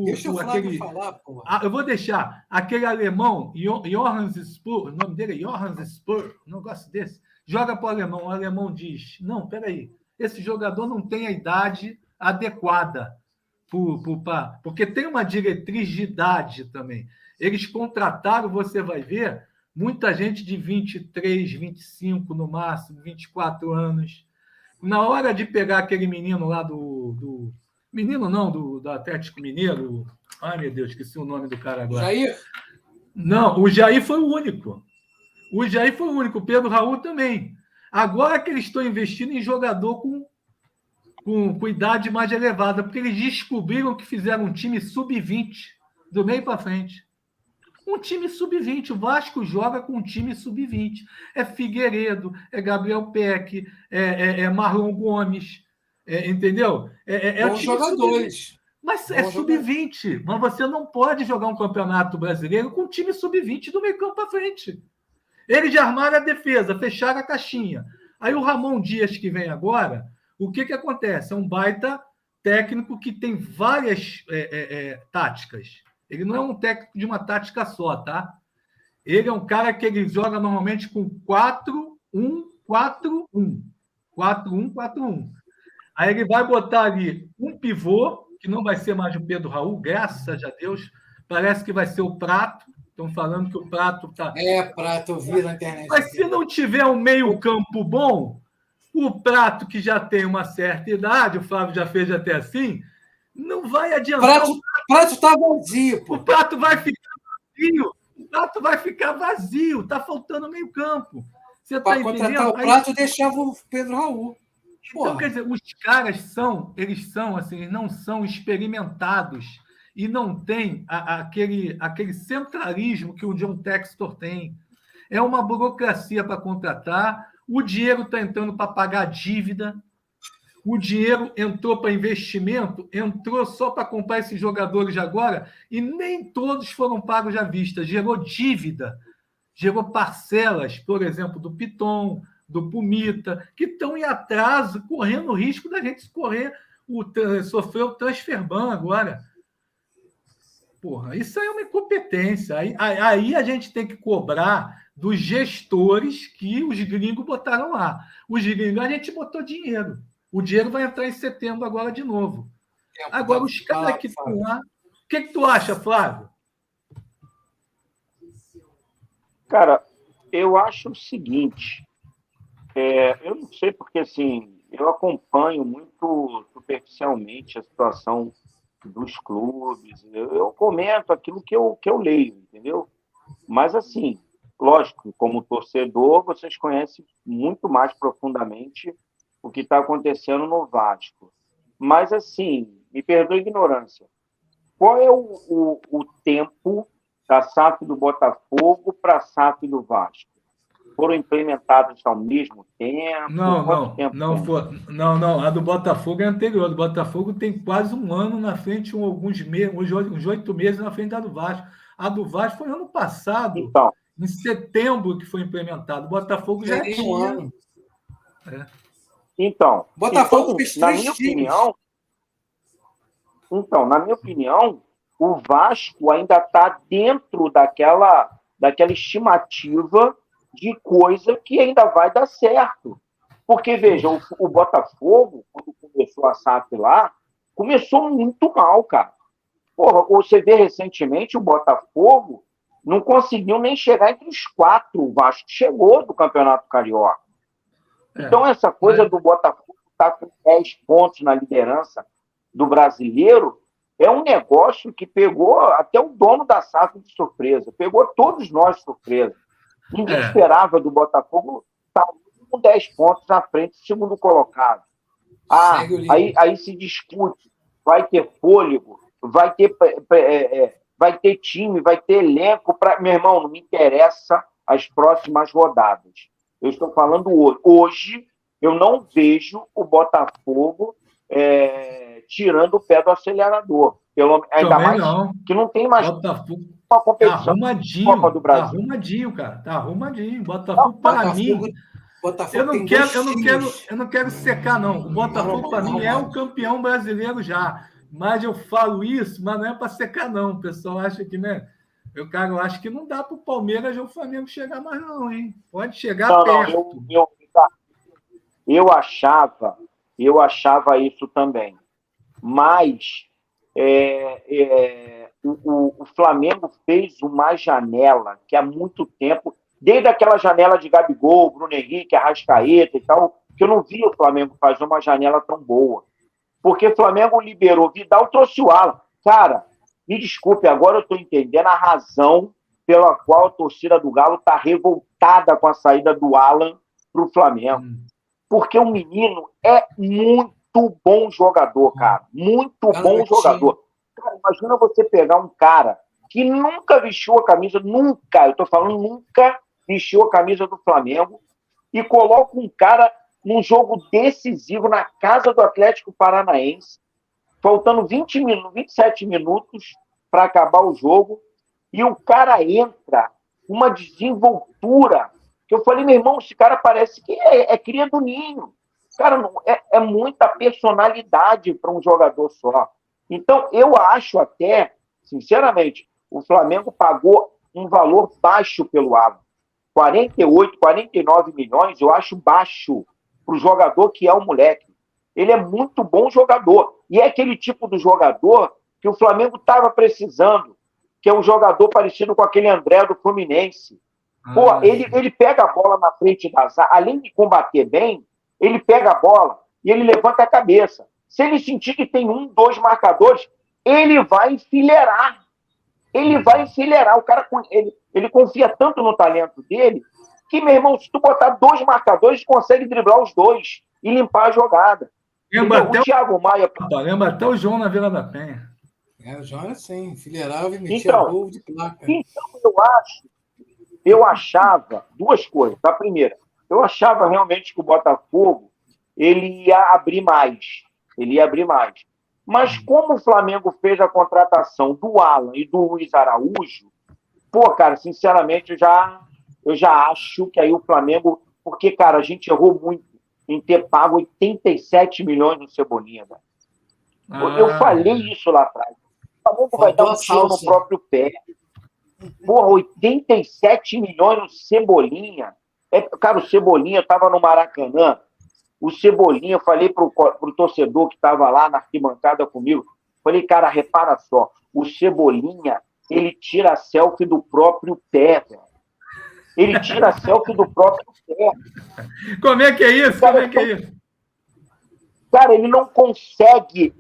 Deixa o Flávio falar, eu vou deixar aquele alemão, Johannes Spur, o nome dele é Johannes Spur, um negócio desse, joga para o alemão diz, não, peraí, esse jogador não tem a idade adequada, porque tem uma diretriz de idade também. Eles contrataram, você vai ver, muita gente de 23, 25 no máximo, 24 anos. Na hora de pegar aquele menino lá do Atlético Mineiro, ai meu Deus, esqueci o nome do cara agora. Jair? Não, o Jair foi o único. O Pedro Raul também. Agora que eles estão investindo em jogador com idade mais elevada, porque eles descobriram que fizeram um time sub-20, do meio para frente. Um time sub-20. O Vasco joga com um time sub-20. É Figueiredo, é Gabriel Peck, é Marlon Gomes, entendeu? Bons jogadores. Mas é sub-20. Mas você não pode jogar um campeonato brasileiro com um time sub-20 do meio campo para frente. Eles já armaram a defesa, fecharam a caixinha. Aí o Ramon Dias, que vem agora, o que acontece? É um baita técnico que tem várias táticas. Ele não é um técnico de uma tática só, tá? Ele é um cara que ele joga normalmente com 4-1-4-1. 4-1-4-1. Aí ele vai botar ali um pivô, que não vai ser mais o Pedro Raul, graças a Deus. Parece que vai ser o Prato. Estão falando que o Prato está... Prato, eu vi na internet. Mas se não tiver um meio-campo bom, o Prato, que já tem uma certa idade, o Flávio já fez até assim, não vai adiantar. O Prato está vazio. Pô. O Prato vai ficar vazio. O Prato vai ficar vazio. Está faltando meio-campo. Você está entendendo? Contratar o Prato, deixava o Pedro Raul. Então, quer dizer, os caras eles não são experimentados e não tem aquele centralismo que o John Textor tem. É uma burocracia para contratar, o dinheiro está entrando para pagar dívida, o dinheiro entrou para investimento, entrou só para comprar esses jogadores de agora, e nem todos foram pagos à vista, gerou dívida, gerou parcelas, por exemplo, do Piton, do Pumita, que estão em atraso, correndo o risco da gente sofrer o transfer ban agora. Porra, isso aí é uma incompetência. Aí a gente tem que cobrar dos gestores que os gringos botaram lá. Os gringos, a gente botou dinheiro. O dinheiro vai entrar em setembro agora de novo. Agora, os caras que estão lá... O que tu acha, Flávio? Cara, eu acho o seguinte... eu não sei porque, assim, eu acompanho muito superficialmente a situação dos clubes, eu comento aquilo que eu leio, entendeu? Mas, assim, lógico, como torcedor, vocês conhecem muito mais profundamente o que está acontecendo no Vasco. Mas, assim, me perdoe a ignorância, qual é o tempo da SAF do Botafogo para a SAF do Vasco? Foram implementados ao mesmo tempo? Não. A do Botafogo é anterior. A do Botafogo tem quase um ano na frente, alguns meses, uns 8 meses na frente da do Vasco. A do Vasco foi ano passado, então, em setembro, que foi implementado. O Botafogo já tinha um ano. Então, Botafogo fez na minha opinião, o Vasco ainda está dentro daquela estimativa de coisa que ainda vai dar certo. Porque, veja, o Botafogo, quando começou a SAF lá, começou muito mal, cara. Porra, você vê recentemente o Botafogo não conseguiu nem chegar entre os 4. O Vasco chegou do Campeonato Carioca. Então, essa coisa do Botafogo estar com 10 pontos na liderança do Brasileiro é um negócio que pegou até o dono da SAF de surpresa. Pegou todos nós de surpresa. Ninguém esperava do Botafogo estar com 10 pontos na frente, segundo colocado. Aí se discute, vai ter fôlego, vai ter time, vai ter elenco. Meu irmão, não me interessa as próximas rodadas. Eu estou falando hoje. Hoje, eu não vejo o Botafogo tirando o pé do acelerador. Ainda também mais não. Que não tem mais... Botafogo uma competição. Tá arrumadinho, Copa do Brasil. tá arrumadinho, cara. Tá arrumadinho. Botafogo, para mim... Botafogo eu não quero secar, não. O Botafogo, para mim, é o campeão brasileiro já. Mas eu falo isso, mas não é para secar, não. O pessoal acha que, né? Eu acho que não dá para o Palmeiras ou o Flamengo chegar mais, não, hein? Pode chegar perto. Eu achava isso também. Mas o Flamengo fez uma janela que há muito tempo, desde aquela janela de Gabigol, Bruno Henrique, Arrascaeta e tal, que eu não vi o Flamengo fazer uma janela tão boa. Porque o Flamengo liberou Vidal, trouxe o Alan. Cara, me desculpe, agora eu estou entendendo a razão pela qual a torcida do Galo está revoltada com a saída do Alan para o Flamengo. Porque o menino é muito bom jogador, cara. Muito bom jogador. Cara, imagina você pegar um cara que nunca vestiu a camisa, nunca, eu estou falando nunca vestiu a camisa do Flamengo, e coloca um cara num jogo decisivo na casa do Atlético Paranaense, faltando 27 minutos para acabar o jogo, e o cara entra uma desenvoltura, que eu falei, meu irmão, esse cara parece que é cria do ninho. Cara, não, é muita personalidade para um jogador só. Então, eu acho até, sinceramente, o Flamengo pagou um valor baixo pelo Alan. 48, 49 milhões, eu acho baixo para o jogador que é o moleque. Ele é muito bom jogador. E é aquele tipo de jogador que o Flamengo estava precisando, que é um jogador parecido com aquele André do Fluminense. Pô, ele pega a bola na frente da zaga, além de combater bem, ele pega a bola e ele levanta a cabeça. Se ele sentir que tem 1, 2 marcadores, ele vai enfileirar. Ele vai enfileirar. O cara, ele confia tanto no talento dele que, meu irmão, se tu botar 2 marcadores, consegue driblar os 2 e limpar a jogada. Lembra o Thiago Maia... Lembra até o João na Vila da Penha. O João era assim, enfileirava e metia gol de placa. Então, eu achava 2 coisas. A primeira, eu achava realmente que o Botafogo ele ia abrir mais. Mas como o Flamengo fez a contratação do Alan e do Luiz Araújo, pô, cara, sinceramente, eu já acho que aí o Flamengo... Porque, cara, a gente errou muito em ter pago 87 milhões no Cebolinha, velho. Eu falei isso lá atrás. O Flamengo vai dar um tiro no próprio pé. Porra, 87 milhões no Cebolinha. Cara, o Cebolinha estava no Maracanã. O Cebolinha, eu falei pro torcedor que estava lá na arquibancada comigo, falei, cara, repara só, o Cebolinha, ele tira a selfie do próprio pé, velho. Ele tira a selfie do próprio pé. Como é que é isso? Cara, Cara, ele não consegue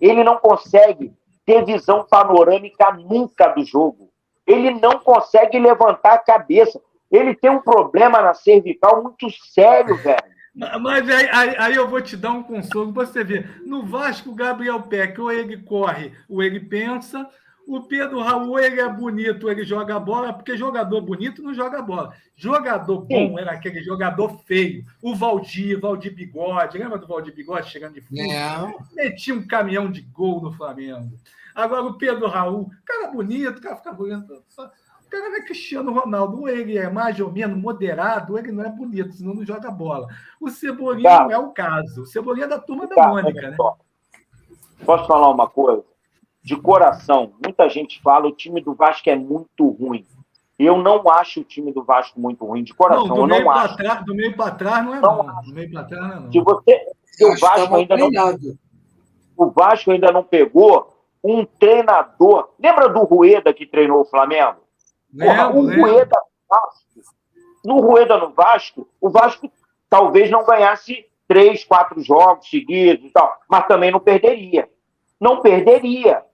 ter visão panorâmica nunca do jogo. Ele não consegue levantar a cabeça. Ele tem um problema na cervical muito sério, velho. Mas aí eu vou te dar um consolo. Você vê, no Vasco, o Gabriel Peck, ou ele corre, ou ele pensa. O Pedro Raul, ele é bonito, ele joga bola, porque jogador bonito não joga bola. Jogador bom era aquele jogador feio. O Valdir Bigode. Lembra do Valdir Bigode chegando de fundo? Metia um caminhão de gol no Flamengo. Agora o Pedro Raul, cara bonito, cara fica bonito. O cara não é Cristiano Ronaldo. Ou ele é mais ou menos moderado, ou ele não é bonito, senão não joga bola. O Cebolinha não é o caso. O Cebolinha é da turma da Mônica, né? Posso falar uma coisa? De coração, muita gente fala o time do Vasco é muito ruim. Eu não acho o time do Vasco muito ruim, de coração. Não, do meio para trás não é não. Do meio para trás não é não. O Vasco ainda não pegou um treinador. Lembra do Rueda que treinou o Flamengo? No Rueda no Vasco, o Vasco talvez não ganhasse 3, 4 jogos seguidos e tal, mas também não perderia. Não perderia.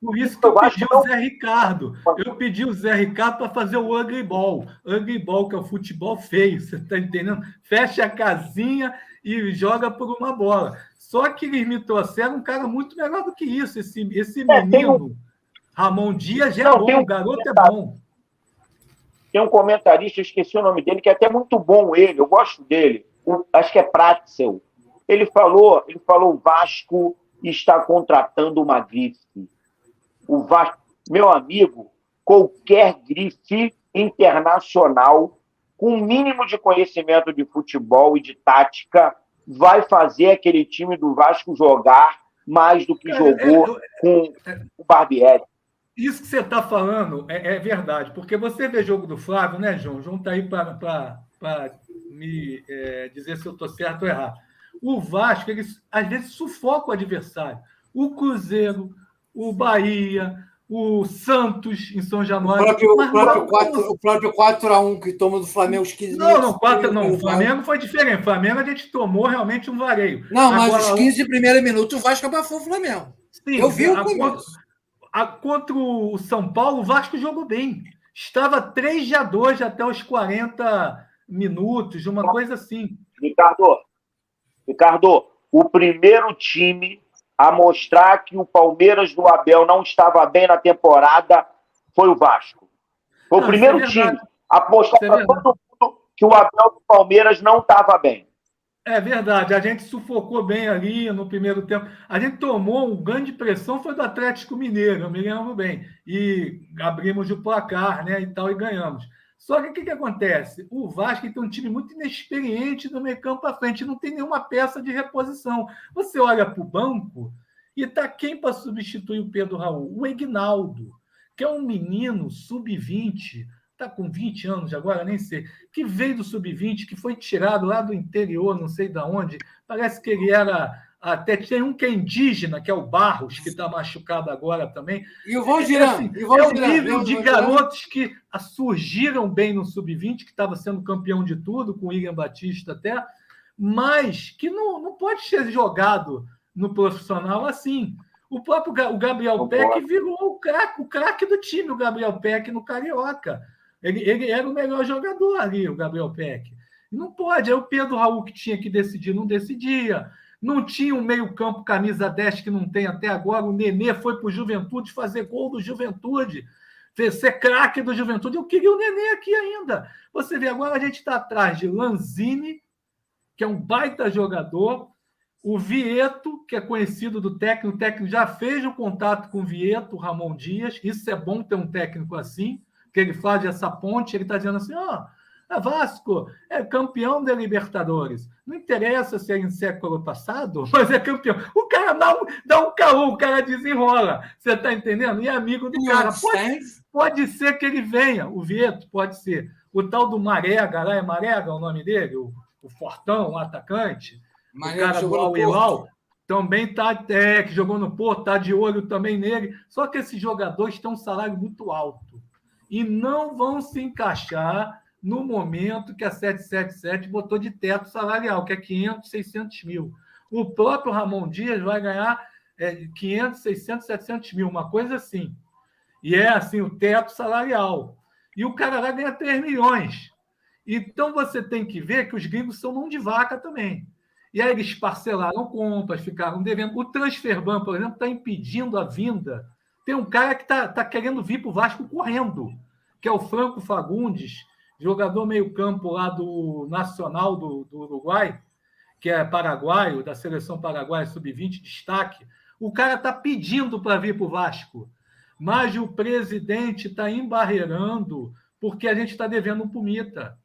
Por isso que eu pedi o Zé Ricardo. Eu pedi o Zé Ricardo para fazer o Ugly Ball. Ugly Ball, que é o futebol feio, você está entendendo? Fecha a casinha e joga por uma bola. Só que eles me trouxeram um cara muito melhor do que isso. Esse menino, Ramon Dias, é bom, o garoto é bom. Tem um comentarista, eu esqueci o nome dele, que é até muito bom ele, eu gosto dele. Acho que é Pratzel. Ele falou, o Vasco está contratando uma grife. O Vasco, meu amigo, qualquer grife internacional com um mínimo de conhecimento de futebol e de tática vai fazer aquele time do Vasco jogar mais do que jogou com o Barbieri. Isso que você está falando é verdade, porque você vê jogo do Flávio, né, João? O João está aí para me dizer se eu estou certo ou errado. O Vasco, eles às vezes sufoca o adversário. O Cruzeiro, o Bahia, o Santos em São Januário. O próprio 4-1 que tomou do Flamengo os 15 minutos. Não, o Flamengo foi diferente. O Flamengo a gente tomou realmente um vareio. Não, mas os 15 primeiros minutos o Vasco abafou o Flamengo. Sim, eu vi o começo. Contra o São Paulo, o Vasco jogou bem. Estava 3-2 até os 40 minutos, uma coisa assim. Ricardo, o primeiro time a mostrar que o Palmeiras do Abel não estava bem na temporada foi o Vasco. Foi o primeiro time a mostrar para todo mundo que o Abel do Palmeiras não estava bem. É verdade, a gente sufocou bem ali no primeiro tempo. A gente tomou uma grande pressão, foi do Atlético Mineiro, eu me lembro bem. E abrimos o placar, né, e tal, e ganhamos. Só que o que acontece? O Vasco tem um time muito inexperiente do meio campo à frente, não tem nenhuma peça de reposição. Você olha para o banco e está quem para substituir o Pedro Raul? O Ignaldo, que é um menino sub-20, está com 20 anos agora, nem sei, que veio do sub-20, que foi tirado lá do interior, não sei de onde, parece que ele era... Até tem um que é indígena, que é o Barros, que está machucado agora também. E o Valdirão. Assim, é o nível de garotos que surgiram bem no sub-20, que estava sendo campeão de tudo, com o William Batista até, mas que não pode ser jogado no profissional assim. O próprio Gabriel Peck virou o craque do time, o Gabriel Peck no Carioca. Ele era o melhor jogador ali, o Gabriel Peck. Não pode. É o Pedro Raul que tinha que decidir, não decidia. Não tinha um meio-campo camisa 10 que não tem até agora. O Nenê foi para o Juventude fazer gol do Juventude, ser craque do Juventude. Eu queria o Nenê aqui ainda. Você vê, agora a gente está atrás de Lanzini, que é um baita jogador, o Vieto, que é conhecido do técnico. O técnico já fez o contato com o Vieto, o Ramon Dias. Isso é bom ter um técnico assim, que ele faz essa ponte. Ele está dizendo assim, Vasco é campeão da Libertadores. Não interessa se é em século passado, mas é campeão. O cara dá um caô, o cara desenrola. Você está entendendo? E é amigo do cara. Pode ser que ele venha, o Vieto, pode ser. O tal do Marega, lá é Marega o nome dele? O Fortão, o atacante. Marega, o cara do Al-Hilal também está, que jogou no Porto, está de olho também nele. Só que esses jogadores têm um salário muito alto e não vão se encaixar no momento que a 777 botou de teto salarial, que é 500, 600 mil. O próprio Ramon Dias vai ganhar 500, 600, 700 mil, uma coisa assim. E é assim, o teto salarial. E o cara vai ganhar 3 milhões. Então você tem que ver que os gringos são mão de vaca também. E aí eles parcelaram compras, ficaram devendo. O Transferban, por exemplo, está impedindo a vinda. Tem um cara que está querendo vir para o Vasco correndo, que é o Franco Fagundes, jogador meio-campo lá do Nacional do Uruguai, que é paraguaio, da seleção paraguaia sub-20, destaque. O cara está pedindo para vir para o Vasco, mas o presidente está embarreirando porque a gente está devendo um Pumita,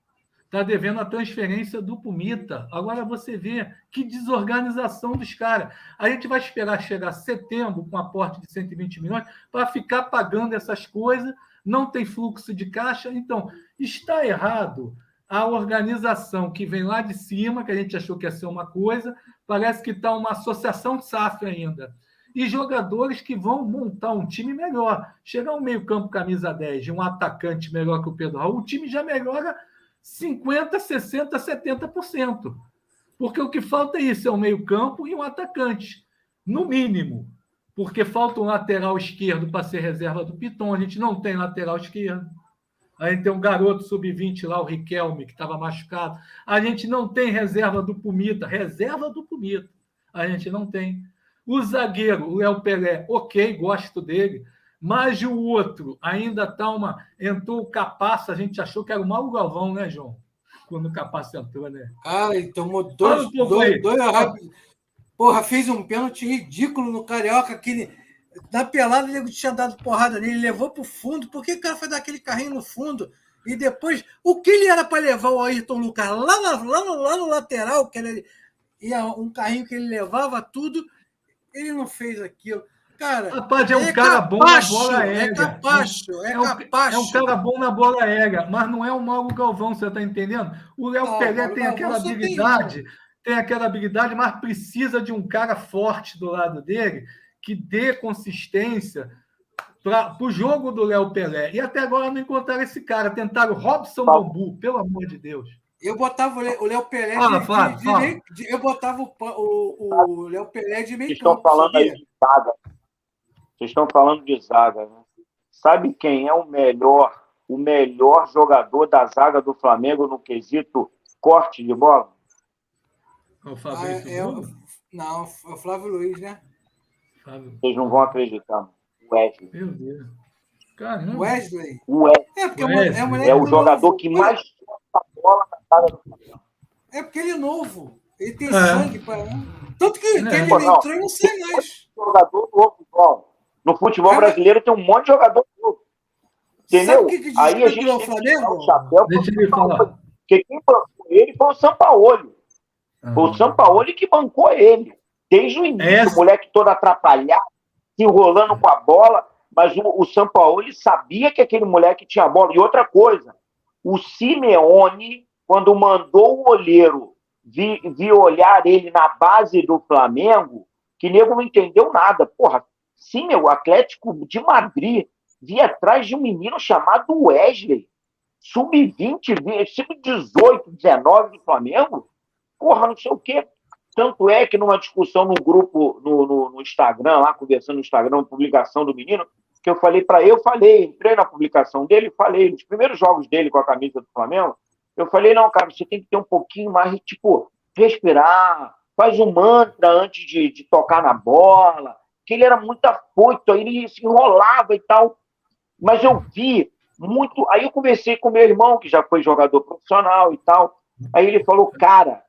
está devendo a transferência do Pumita. Agora você vê que desorganização dos caras. A gente vai esperar chegar setembro com aporte de 120 milhões para ficar pagando essas coisas, não tem fluxo de caixa. Então, está errado a organização que vem lá de cima, que a gente achou que ia ser uma coisa, parece que está uma associação de SAF ainda. E jogadores que vão montar um time melhor. Chegar um meio-campo camisa 10 de um atacante melhor que o Pedro Raul, o time já melhora 50%, 60%, 70%. Porque o que falta é isso, é um meio-campo e um atacante, no mínimo. Porque falta um lateral esquerdo para ser reserva do Piton. A gente não tem lateral esquerdo. A gente tem um garoto sub-20 lá, o Riquelme, que estava machucado. A gente não tem reserva do Pumita. Reserva do Pumita. A gente não tem. O zagueiro, o Léo Pelé, ok, gosto dele. Mas o outro ainda está uma... Entrou o Capasso, a gente achou que era o Mauro Galvão, né, João? Quando o Capasso entrou, né? Ele tomou dois. Porra, fez um pênalti ridículo no Carioca, que na pelada ele tinha dado porrada nele, levou para o fundo. Por que o cara foi dar aquele carrinho no fundo? E depois, o que ele era para levar o Ayrton Lucas lá no lateral, que era um carrinho que ele levava tudo, ele não fez aquilo. Cara, rapaz, é um cara bom na bola aérea. É capacho. É um cara bom na bola aérea, mas não é o Mauro Galvão, você está entendendo? O Léo Pelé tem aquela habilidade, mas precisa de um cara forte do lado dele que dê consistência para o jogo do Léo Pelé. E até agora não encontraram esse cara. Tentaram Robson Bambu, pelo amor de Deus. Eu botava o Léo Pelé eu botava o Léo Pelé de meio campo. Estão falando aí de zaga. Vocês estão falando de zaga, né? Sabe quem é o melhor jogador da zaga do Flamengo no quesito corte de bola? O Fabrício Não, é o Flávio Luiz, né? Vocês não vão acreditar. Wesley. Meu Deus. Caramba. Wesley? Porque é o jogador que mais toca a bola na cara do Flamengo. É porque ele é novo. Ele tem sangue para. Tanto que ele entrou e não sei mais. Jogador novo, João. No futebol brasileiro tem um monte de jogador novo. Entendeu? Sabe o que aí a gente tem Flamengo? O chapéu. Deixa ele falar. Porque quem bancou ele foi o Sampaoli. Foi o Sampaoli que bancou ele. Desde o início, o moleque todo atrapalhado, se enrolando com a bola. Mas o Sampaoli sabia que aquele moleque tinha bola. E outra coisa, o Simeone, quando mandou o olheiro vir olhar ele na base do Flamengo, que nego não entendeu nada. Porra, sim, o Atlético de Madrid via atrás de um menino chamado Wesley, sub-20, sub-18, 19 do Flamengo. Porra, não sei o quê. Tanto é que numa discussão no grupo, no Instagram, lá conversando no Instagram, uma publicação do menino, que eu falei para ele, entrei na publicação dele, falei, nos primeiros jogos dele com a camisa do Flamengo, eu falei, não, cara, você tem que ter um pouquinho mais, tipo, respirar, faz um mantra antes de tocar na bola, que ele era muito afoito, aí ele se enrolava e tal. Mas eu vi muito... Aí eu conversei com meu irmão, que já foi jogador profissional e tal, aí ele falou, cara,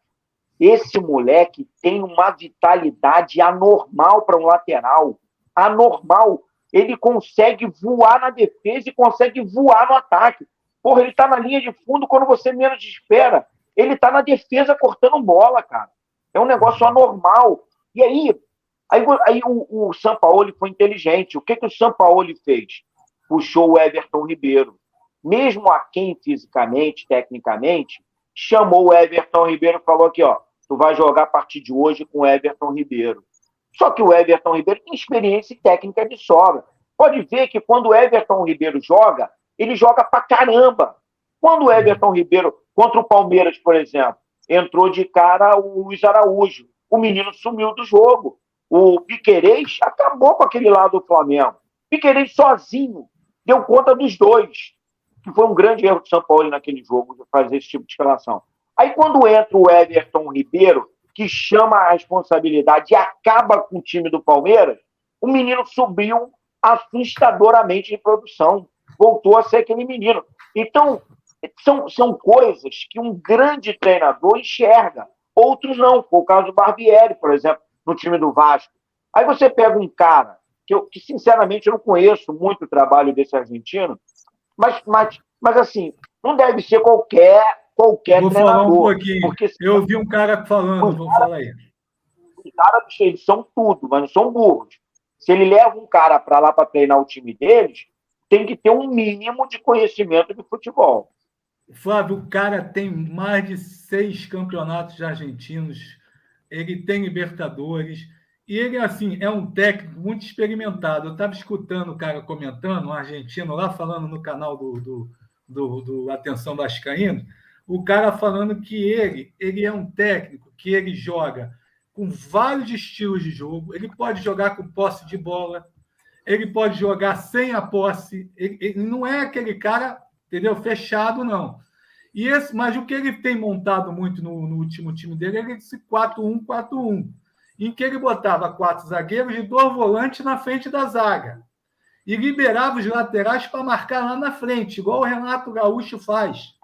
esse moleque tem uma vitalidade anormal para um lateral, anormal. Ele consegue voar na defesa e consegue voar no ataque. Porra, ele tá na linha de fundo quando você menos espera. Ele tá na defesa cortando bola, cara. É um negócio anormal. E aí o Sampaoli foi inteligente. O que o Sampaoli fez? Puxou o Everton Ribeiro. Mesmo aquém fisicamente, tecnicamente, chamou o Everton Ribeiro e falou aqui, ó, tu vai jogar a partir de hoje com o Everton Ribeiro. Só que o Everton Ribeiro tem experiência e técnica de sobra. Pode ver que quando o Everton Ribeiro joga, ele joga pra caramba. Quando o Everton Ribeiro, contra o Palmeiras, por exemplo, entrou de cara o Luiz Araújo, o menino sumiu do jogo. O Piquerez acabou com aquele lado do Flamengo. Piquerez sozinho deu conta dos dois, que foi um grande erro do São Paulo naquele jogo, de fazer esse tipo de escalação. Aí quando entra o Everton Ribeiro, que chama a responsabilidade e acaba com o time do Palmeiras, o menino subiu assustadoramente de produção. Voltou a ser aquele menino. Então, são coisas que um grande treinador enxerga. Outros não. Foi o caso do Barbieri, por exemplo, no time do Vasco. Aí você pega um cara, que sinceramente eu não conheço muito o trabalho desse argentino, mas assim, não deve ser qualquer vou treinador. Falar um pouquinho. Porque, eu ouvi um cara falando, vou falar aí. Os caras, eles são tudo, mas não são burros. Se ele leva um cara para lá para treinar o time deles, tem que ter um mínimo de conhecimento de futebol. Flávio, o cara tem mais de 6 campeonatos argentinos, ele tem Libertadores, e ele, assim, é um técnico muito experimentado. Eu estava escutando o cara comentando, um argentino lá, falando no canal do Atenção Vascaíno, o cara falando que ele é um técnico que ele joga com vários estilos de jogo, ele pode jogar com posse de bola, ele pode jogar sem a posse, ele não é aquele cara, entendeu, fechado, não. Mas o que ele tem montado muito no último time dele é esse 4-1-4-1, em que ele botava 4 zagueiros e 2 volantes na frente da zaga, e liberava os laterais para marcar lá na frente, igual o Renato Gaúcho faz,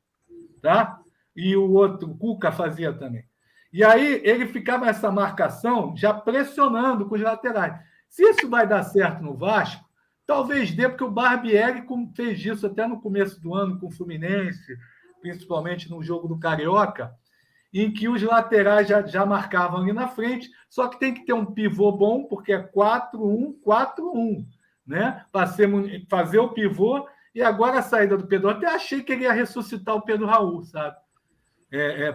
tá? E o outro, o Cuca, fazia também. E aí ele ficava nessa marcação já pressionando com os laterais. Se isso vai dar certo no Vasco, talvez dê, porque o Barbieri fez isso até no começo do ano com o Fluminense, principalmente no jogo do Carioca, em que os laterais já marcavam ali na frente, só que tem que ter um pivô bom, porque é 4-1-4-1, né? Para fazer o pivô. E agora a saída do Pedro, até achei que ele ia ressuscitar o Pedro Raul, sabe?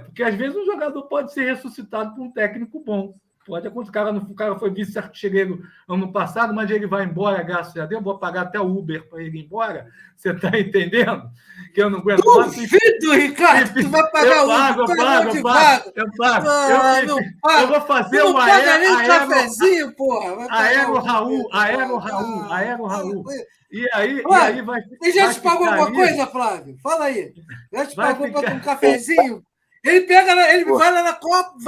Porque às vezes um jogador pode ser ressuscitado por um técnico bom. Pode acontecer. O cara foi vice-artilheiro ano passado, mas ele vai embora, graças a Deus. Vou pagar até o Uber para ele ir embora. Você está entendendo? Que eu não aguento mais. Duvido, Ricardo, tu vai pagar o Uber. Eu pago. Eu vou fazer o cafezinho, porra. Aero Raul. E aí vai. E já te pagou alguma coisa, Flávio? Fala aí. Já te pagou para um cafezinho? Ele vai lá na Copa e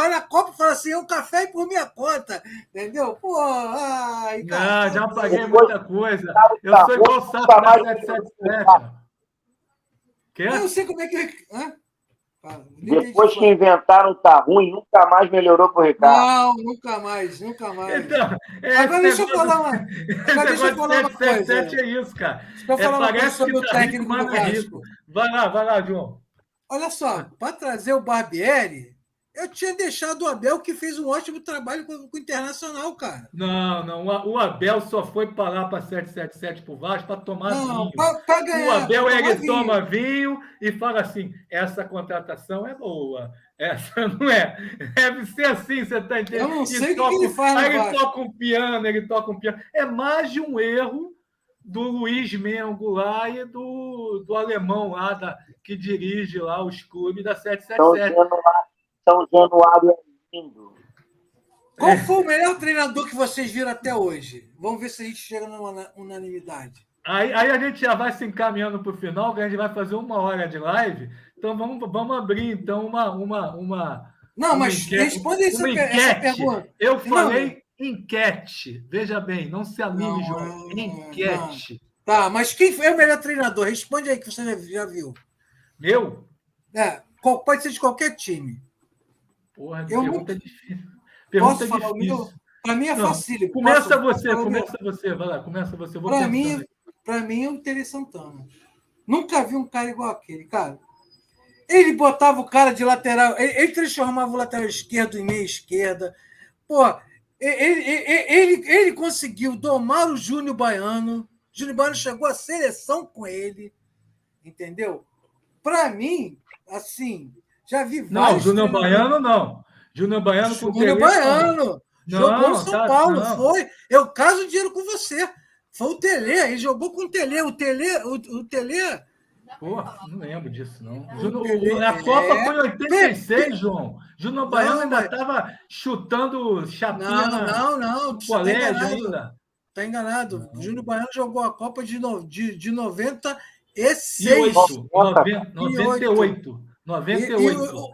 fala assim, é um café por minha conta. Entendeu? Pô, ai, cara. Não, já paguei muita coisa. Eu sou igual o Sato da 777. Eu não sei como é que... Depois que inventaram tá ruim, nunca mais melhorou pro Ricardo. Não, nunca mais. Então, agora deixa eu falar uma coisa. 777 é isso, cara. Deixa eu falar uma coisa sobre o tá técnico do Vasco. Vai lá, João. Olha só, para trazer o Barbieri, eu tinha deixado o Abel, que fez um ótimo trabalho com o Internacional, cara. Não. O Abel só foi parar para 777 pro Vasco para tomar vinho. Pra ganhar, o Abel toma vinho e fala assim: essa contratação é boa, essa não é. Deve ser assim, você está entendendo? Eu não sei o que ele faz. Aí ele toca um piano. É mais de um erro do Luiz Mengo lá e do alemão lá, que dirige lá os clubes da 777. São Januário é lindo. Qual foi o melhor treinador que vocês viram até hoje? Vamos ver se a gente chega numa unanimidade. Aí a gente já vai se encaminhando para o final, que a gente vai fazer 1 hora de live. Então vamos abrir então uma Não, mas responde essa pergunta. Eu falei enquete. Veja bem, não se anime, João. Enquete. Não. Tá, mas quem foi o melhor treinador? Responde aí que você já viu. Meu? Pode ser de qualquer time. Porra, pergunta é difícil. Posso falar o meu? Para mim é fácil. Começa você. Vai lá, começa você. Para mim é o Tere Santana. Nunca vi um cara igual aquele, cara. Ele botava o cara de lateral, ele transformava o lateral esquerdo em meia esquerda. Pô, ele conseguiu domar o Júnior Baiano. O Júnior Baiano chegou à seleção com ele. Entendeu? Para mim, assim... Já vi vários. Não, Júnior Baiano não. Júnior Baiano com o Tele. Júnior Baiano. Jogou no São Paulo. Não. Foi. Eu caso dinheiro com você. Foi o Tele. Ele jogou com o Tele. O Tele. Porra, não lembro disso, não. A Copa foi em 86, João. Júnior Baiano ainda estava chutando chapinha no colégio ainda. Está enganado. O Júnior Baiano jogou a Copa de 96. 98.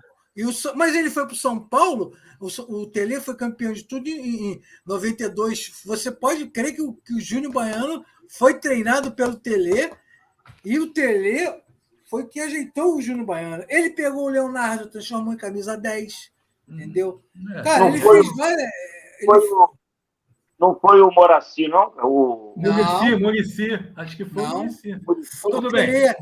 Mas ele foi para o São Paulo, o Tele foi campeão de tudo em 92. Você pode crer que o Júnior Baiano foi treinado pelo Tele, e o Tele foi que ajeitou o Júnior Baiano. Ele pegou o Leonardo, transformou em camisa 10, entendeu? Cara, ele fez várias... Não foi o Moraci, não? Muricy. Acho que foi o Muricy. Tudo bem.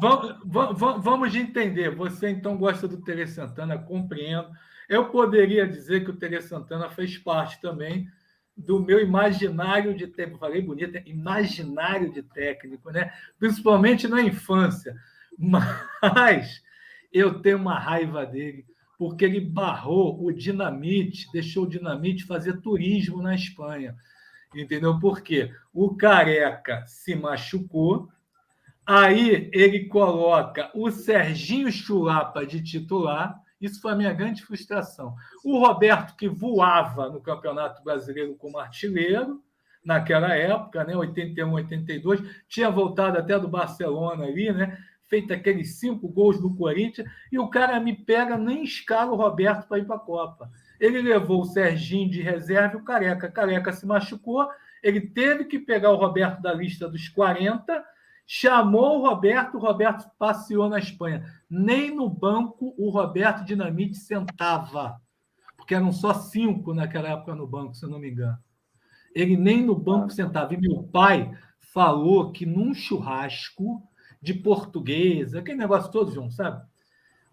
Vamos entender. Você, então, gosta do Tere Santana, compreendo. Eu poderia dizer que o Tere Santana fez parte também do meu imaginário de técnico. Falei bonito, imaginário de técnico, né? Principalmente na infância. Mas eu tenho uma raiva dele, porque ele barrou o Dinamite, deixou o Dinamite fazer turismo na Espanha. Entendeu? Por quê? O Careca se machucou, aí ele coloca o Serginho Chulapa de titular. Isso foi a minha grande frustração. O Roberto, que voava no Campeonato Brasileiro como artilheiro, naquela época, né? 81, 82, tinha voltado até do Barcelona ali, né? Feito aqueles 5 gols no Corinthians, e o cara me pega, nem escala o Roberto para ir para a Copa. Ele levou o Serginho de reserva e o Careca. Careca se machucou, ele teve que pegar o Roberto da lista dos 40, chamou o Roberto passeou na Espanha. Nem no banco o Roberto Dinamite sentava, porque eram só 5 naquela época no banco, se eu não me engano. Ele nem no banco sentava. E meu pai falou que num churrasco de portuguesa, aquele negócio todo, João, sabe?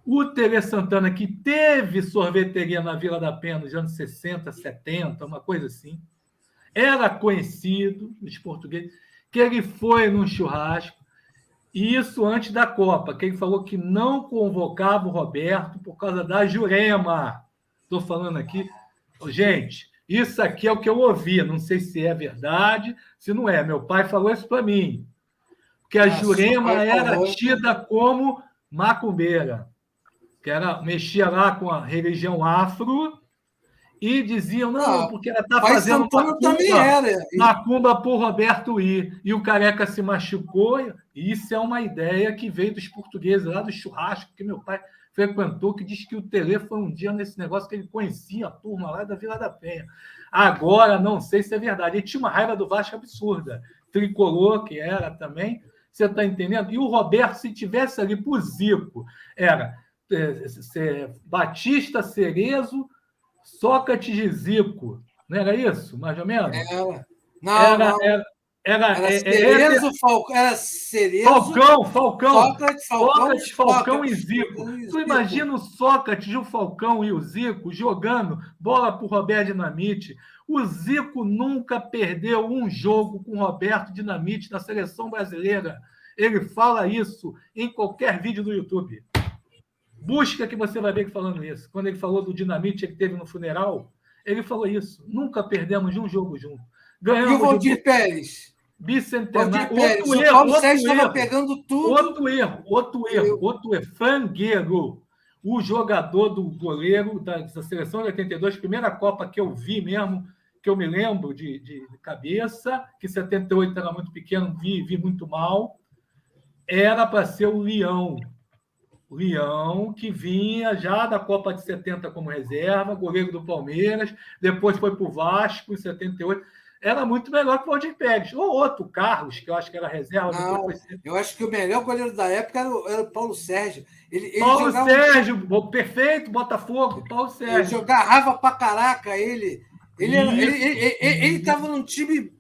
O Tere Santana, que teve sorveteria na Vila da Penha nos anos 60, 70, uma coisa assim, era conhecido dos portugueses, que ele foi num churrasco, e isso antes da Copa, que ele falou que não convocava o Roberto por causa da Jurema. Estou falando aqui. Gente, isso aqui é o que eu ouvi, não sei se é verdade, se não é. Meu pai falou isso para mim, que a Jurema era tida como macumbeira, que mexia lá com a religião afro E diziam, não, porque ela está Pai fazendo Santana também era. macumba por Roberto ir. E o Careca se machucou. E isso é uma ideia que veio dos portugueses, lá do churrasco, que meu pai frequentou, que diz que o Tele foi um dia nesse negócio que ele conhecia a turma lá da Vila da Penha. Agora, não sei se é verdade. Ele tinha uma raiva do Vasco absurda. Tricolor, que era também. Você está entendendo? E o Roberto, se tivesse ali por Zico, era Batista, Cerezo, Sócrates e Zico. Não era isso, mais ou menos? Era Cerezo, Sócrates, Falcão e Zico. Tu imagina o Sócrates, o Falcão e o Zico jogando bola para o Roberto Dinamite. O Zico nunca perdeu um jogo com o Roberto Dinamite na seleção brasileira. Ele fala isso em qualquer vídeo do YouTube. Busca que você vai ver ele falando isso. Quando ele falou do Dinamite que teve no funeral, ele falou isso. Nunca perdemos um jogo junto. Ganhamos. E o Valdir Pérez? Bicentenário. Outro erro. O Paulo Sérgio estava pegando tudo. Outro erro. Frangueiro. O jogador do goleiro da seleção de 82, primeira Copa que eu vi mesmo, que eu me lembro de cabeça, que 78 era muito pequeno, vi muito mal, era para ser o Leão. O Leão, que vinha já da Copa de 70 como reserva, goleiro do Palmeiras, depois foi para o Vasco em 78. Era muito melhor que o Valdir Pérez. Ou outro, Carlos, que eu acho que era reserva. Não, eu acho que o melhor goleiro da época era o Paulo Sérgio. Paulo Sérgio, perfeito, Botafogo, Paulo Sérgio. Ele jogava pra caraca, ele estava num time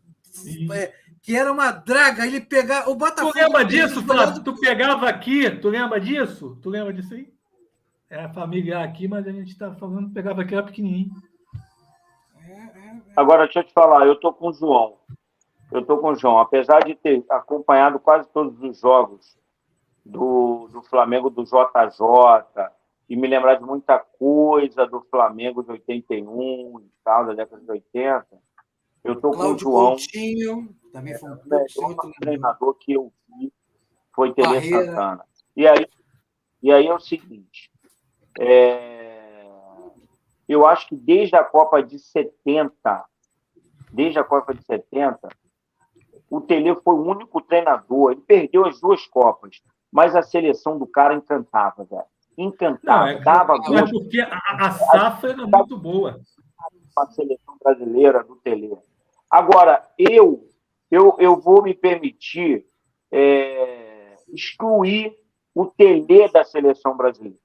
que era uma draga, ele pegava o Botafogo. Tu lembra disso, Flávio? Tu pegava aqui, tu lembra disso? Tu lembra disso aí? É familiar aqui, mas a gente está falando, pegava aqui, era pequenininho. Agora, deixa eu te falar, eu tô com o João. Apesar de ter acompanhado quase todos os jogos do Flamengo, do JJ, e me lembrar de muita coisa do Flamengo de 81 e tal, da década de 80, eu tô com o João. Coutinho, também foi um melhor treinador que eu vi foi Tele Santana. E aí é o seguinte, eu acho que desde a Copa de 70, o Tele foi o único treinador, ele perdeu as 2 Copas, mas a seleção do cara encantava, velho. Encantava, dava gosto. É porque a safra era muito boa. A seleção brasileira do Tele. Agora, eu vou me permitir excluir o Tele da seleção brasileira.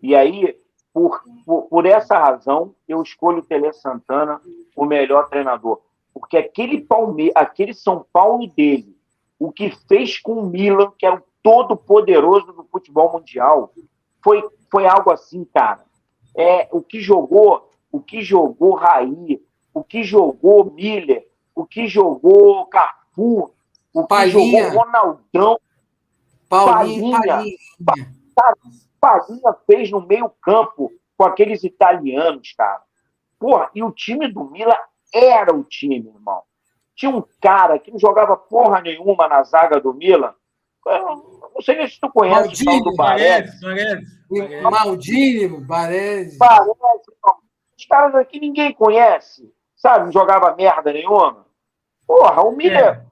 E aí, por essa razão, eu escolho o Tele Santana, o melhor treinador. Porque aquele São Paulo dele, o que fez com o Milan, que era o todo-poderoso do futebol mundial, foi algo assim, cara. O que jogou Raí, o que jogou Miller, o que jogou Cafu, o que jogou Ronaldão, Palinha. Palinha fez no meio-campo com aqueles italianos, cara. Porra, e o time do Milan era o time, irmão. Tinha um cara que não jogava porra nenhuma na zaga do Milan. Eu não sei se tu conhece o tal do Baresi. Maldini, Baresi. Os caras aqui ninguém conhece, sabe? Não jogava merda nenhuma. Porra, o Miller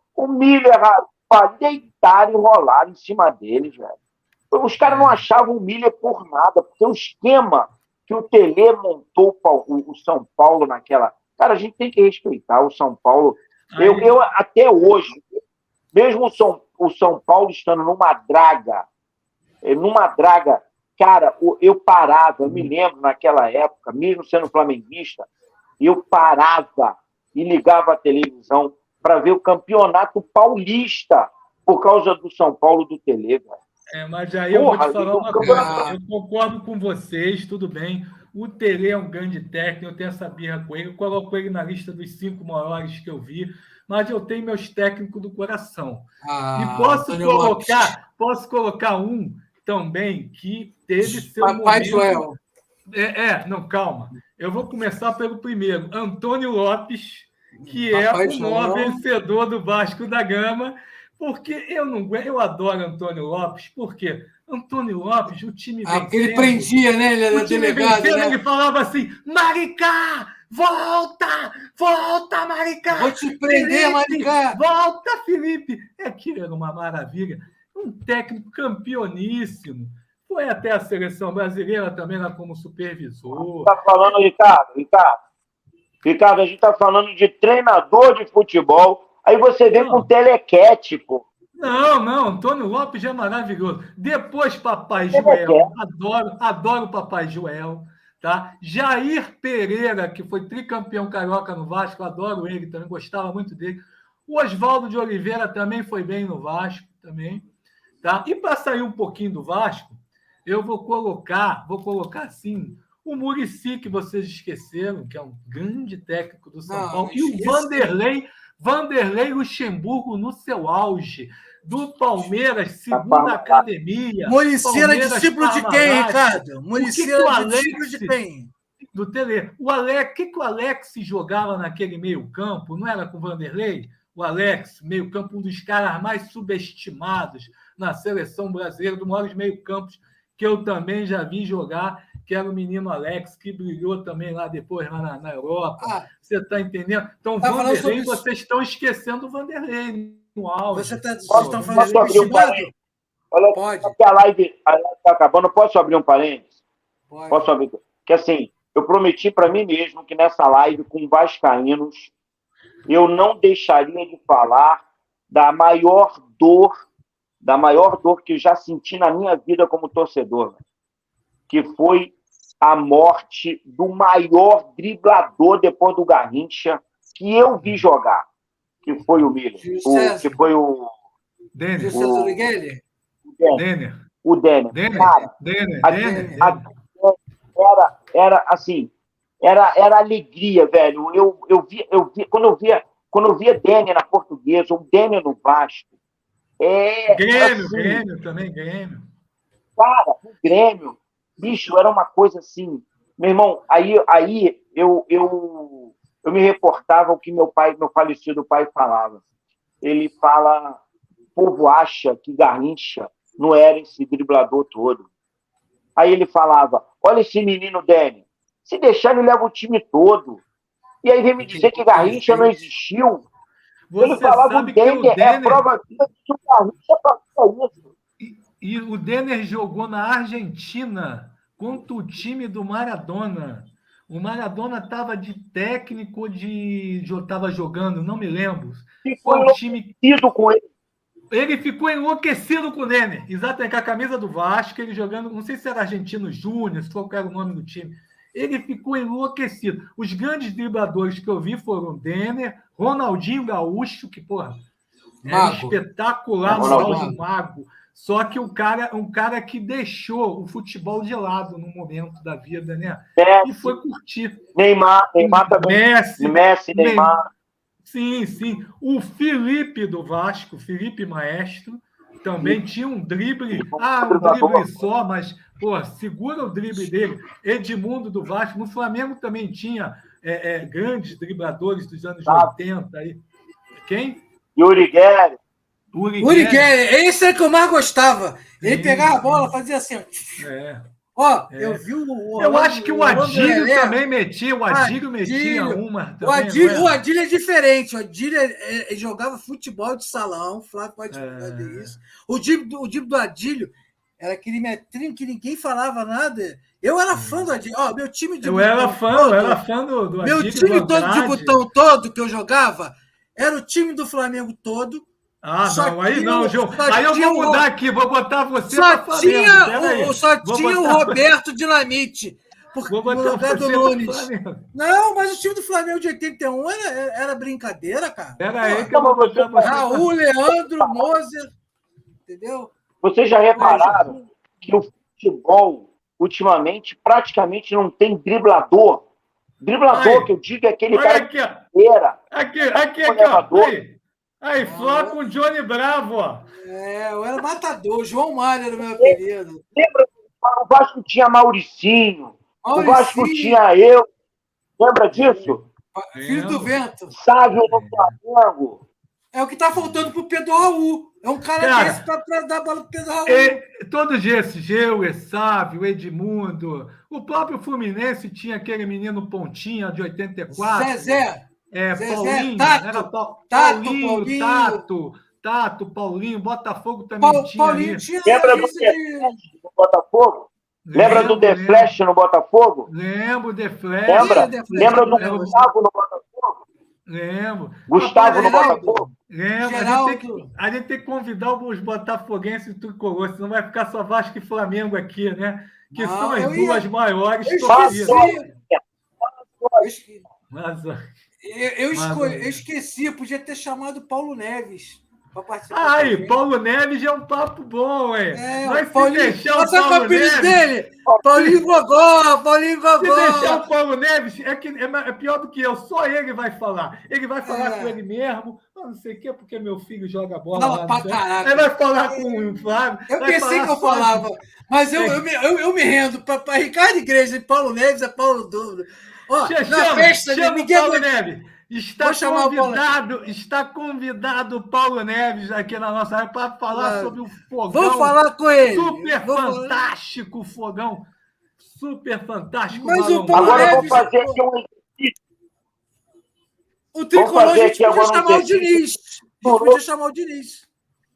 para deitar e rolar em cima deles, velho. Os caras não achavam o Miller por nada, porque o esquema que o Tele montou o São Paulo naquela... Cara, a gente tem que respeitar o São Paulo. Eu até hoje, mesmo o São Paulo estando numa draga, cara, eu parava, eu me lembro naquela época, mesmo sendo flamenguista, eu parava e ligava a televisão para ver o Campeonato Paulista por causa do São Paulo do Tele, velho. Mas aí eu vou te falar uma coisa. Eu concordo com vocês, tudo bem. O Tele é um grande técnico, eu tenho essa birra com ele. Eu coloco ele na lista dos 5 maiores que eu vi, mas eu tenho meus técnicos do coração. E posso colocar um também que teve seu Papai Joel. Não, calma. Eu vou começar pelo primeiro. Antônio Lopes, que é o maior vencedor do Vasco da Gama. Porque eu adoro Antônio Lopes, porque Antônio Lopes, o time vencendo. Ele prendia, né? Ele era delegado, vencendo, né? Ele falava assim, Maricá, volta! Volta, Maricá! Vou te prender, Felipe, Maricá! Volta, Felipe! Aquilo era uma maravilha. Um técnico campeoníssimo. Foi até a seleção brasileira também lá como supervisor. Está falando, Ricardo, a gente está falando de treinador de futebol. Aí você vem com telequete, pô. Não, Antônio Lopes é maravilhoso. Depois, Papai Joel, adoro o Papai Joel, tá? Jair Pereira, que foi tricampeão carioca no Vasco, adoro ele também, gostava muito dele. O Oswaldo de Oliveira também foi bem no Vasco, também, tá? E para sair um pouquinho do Vasco, eu vou colocar assim, o Muricy, que vocês esqueceram, que é um grande técnico do São Paulo, e o Vanderlei Luxemburgo no seu auge, do Palmeiras, segunda academia. Muricy era discípulo de quem, Ricardo? Muricy era discípulo de quem? Do Tele. O que o Alex jogava naquele meio-campo? Não era com o Vanderlei? O Alex, meio-campo, um dos caras mais subestimados na seleção brasileira, dos maiores meio-campos que eu também já vi jogar, que era o menino Alex, que brilhou também lá depois, lá na Europa. Você está entendendo? Então, Vanderlei, vocês estão esquecendo o Vanderlei no auge. Vocês estão falando subestimado? Olha, pode. A live está acabando. Posso abrir um parênteses? Pode. Posso abrir? Porque, assim, eu prometi para mim mesmo que nessa live com vascaínos eu não deixaria de falar da maior dor que eu já senti na minha vida como torcedor, que foi a morte do maior driblador depois do Garrincha que eu vi jogar, que foi o Miller, que foi o Denner. O Denner. Era assim, era alegria, velho. Eu vi, quando eu via Denner na Portuguesa, o Denner no Vasco. Grêmio também. Cara, o Grêmio, bicho, era uma coisa assim. Meu irmão, aí eu me reportava o que meu falecido pai falava. Ele fala, o povo acha que Garrincha não era esse driblador todo. Aí ele falava, olha esse menino Denner, se deixar ele leva o time todo. E aí vem me dizer que Garrincha não existiu. Ele falava o Denner é prova de que o Garrincha fazia isso. E o Denner jogou na Argentina contra o time do Maradona. O Maradona estava de técnico estava jogando, não me lembro. Ficou enlouquecido com ele. Ele ficou enlouquecido com o Denner. Exatamente, com a camisa do Vasco, ele jogando, não sei se era Argentino Júnior, qual era o nome do time. Ele ficou enlouquecido. Os grandes dribladores que eu vi foram o Denner, Ronaldinho Gaúcho, que, porra, era espetacular, no mago. Só que um cara que deixou o futebol de lado no momento da vida, né? E foi curtir. Neymar também. Messi, Neymar. Sim. O Felipe do Vasco, Felipe Maestro, também tinha um drible. Um drible só, mas, pô, segura o drible dele. Edmundo do Vasco. No Flamengo também tinha grandes dribladores dos anos 80. Aí. Quem? Yuri Guerra. Uri Geller, esse é que eu mais gostava. Ele pegava a bola, fazia assim. Eu vi o. Eu acho que o Adílio também metia. O Adílio metia uma também. O Adílio é diferente. O Adílio jogava futebol de salão. O Flávio pode fazer isso. O drible do Adílio era aquele metrinho que ninguém falava nada. Eu era fã do Adílio. Meu time de Eu era fã do Adílio. Meu time todo de botão todo que eu jogava era o time do Flamengo todo. Não, aí não, João. Aí eu vou mudar aqui, vou botar você Só tinha o Roberto Dinamite. Vou botar no lugar do Nunes. Não, mas o time do Flamengo de 81 era brincadeira, cara. Pera aí que eu vou botar você. Raul, Leandro, Moser. Entendeu? Vocês já repararam que o futebol, ultimamente, praticamente não tem driblador? Driblador, que eu digo, é aquele cara que Aqui, ó. Aí, Flá com o Johnny Bravo, ó. Eu era matador. João Mário era o meu apelido. Lembra? O Vasco tinha Mauricinho. O Vasco tinha eu. Lembra disso? Filho do Vento. Sávio no Flamengo. É o que está faltando para o Pedro Raul. É um cara desse para dar bola para o Pedro Raul. Todos esses, o Essávio, o Edmundo, o próprio Fluminense tinha aquele menino Pontinha de 84. Zezé. Paulinho. Tato, era Paulinho. Tato, Paulinho. Botafogo também tinha. Paulinho tinha lembra do The Flash no Botafogo? Lembra do The Flash no Botafogo? Lembro, The Flash. Lembra do Gustavo no Botafogo? Lembro. Gustavo no Botafogo? Lembro. A gente tem que convidar os botafoguenses tricolores, senão vai ficar só Vasco e Flamengo aqui, né? Que são as duas maiores torcidas. Eu esqueci, podia ter chamado Paulo Neves para participar. Paulo Neves é um papo bom, hein? Mas Paulinho, se deixar o Paulo Neves... dele? Paulinho Gogó! Se deixar o Paulo Neves, é pior do que eu, só ele vai falar. Ele vai falar com ele mesmo, não sei o quê, porque meu filho joga bola. Não, pra caraca. Aí vai falar com o Flávio. Eu pensei que eu falava, mas eu me rendo. Para Ricardo Igreja e Paulo Neves é Paulo Duro. Na festa, ninguém... Paulo Neves. Está convidado o Paulo Neves aqui na nossa área para falar sobre o fogão. Vou falar com ele. Fantástico o fogão. Super fantástico. Mas o Paulo agora Neves... eu vou fazer aqui um exercício. O tricolor a gente podia chamar o Diniz. A gente podia chamar o Diniz.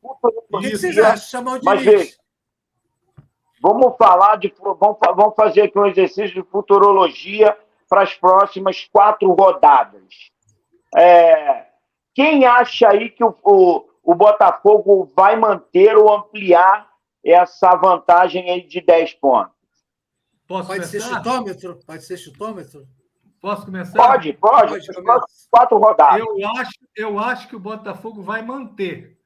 O que vocês acham? Chamar o Diniz. Mas, veja, vamos fazer aqui um exercício de futurologia para as próximas 4 rodadas. Quem acha aí que o Botafogo vai manter ou ampliar essa vantagem aí de 10 pontos? Pode ser chutômetro? Posso começar? Pode. 4 rodadas. Eu acho que o Botafogo vai manter.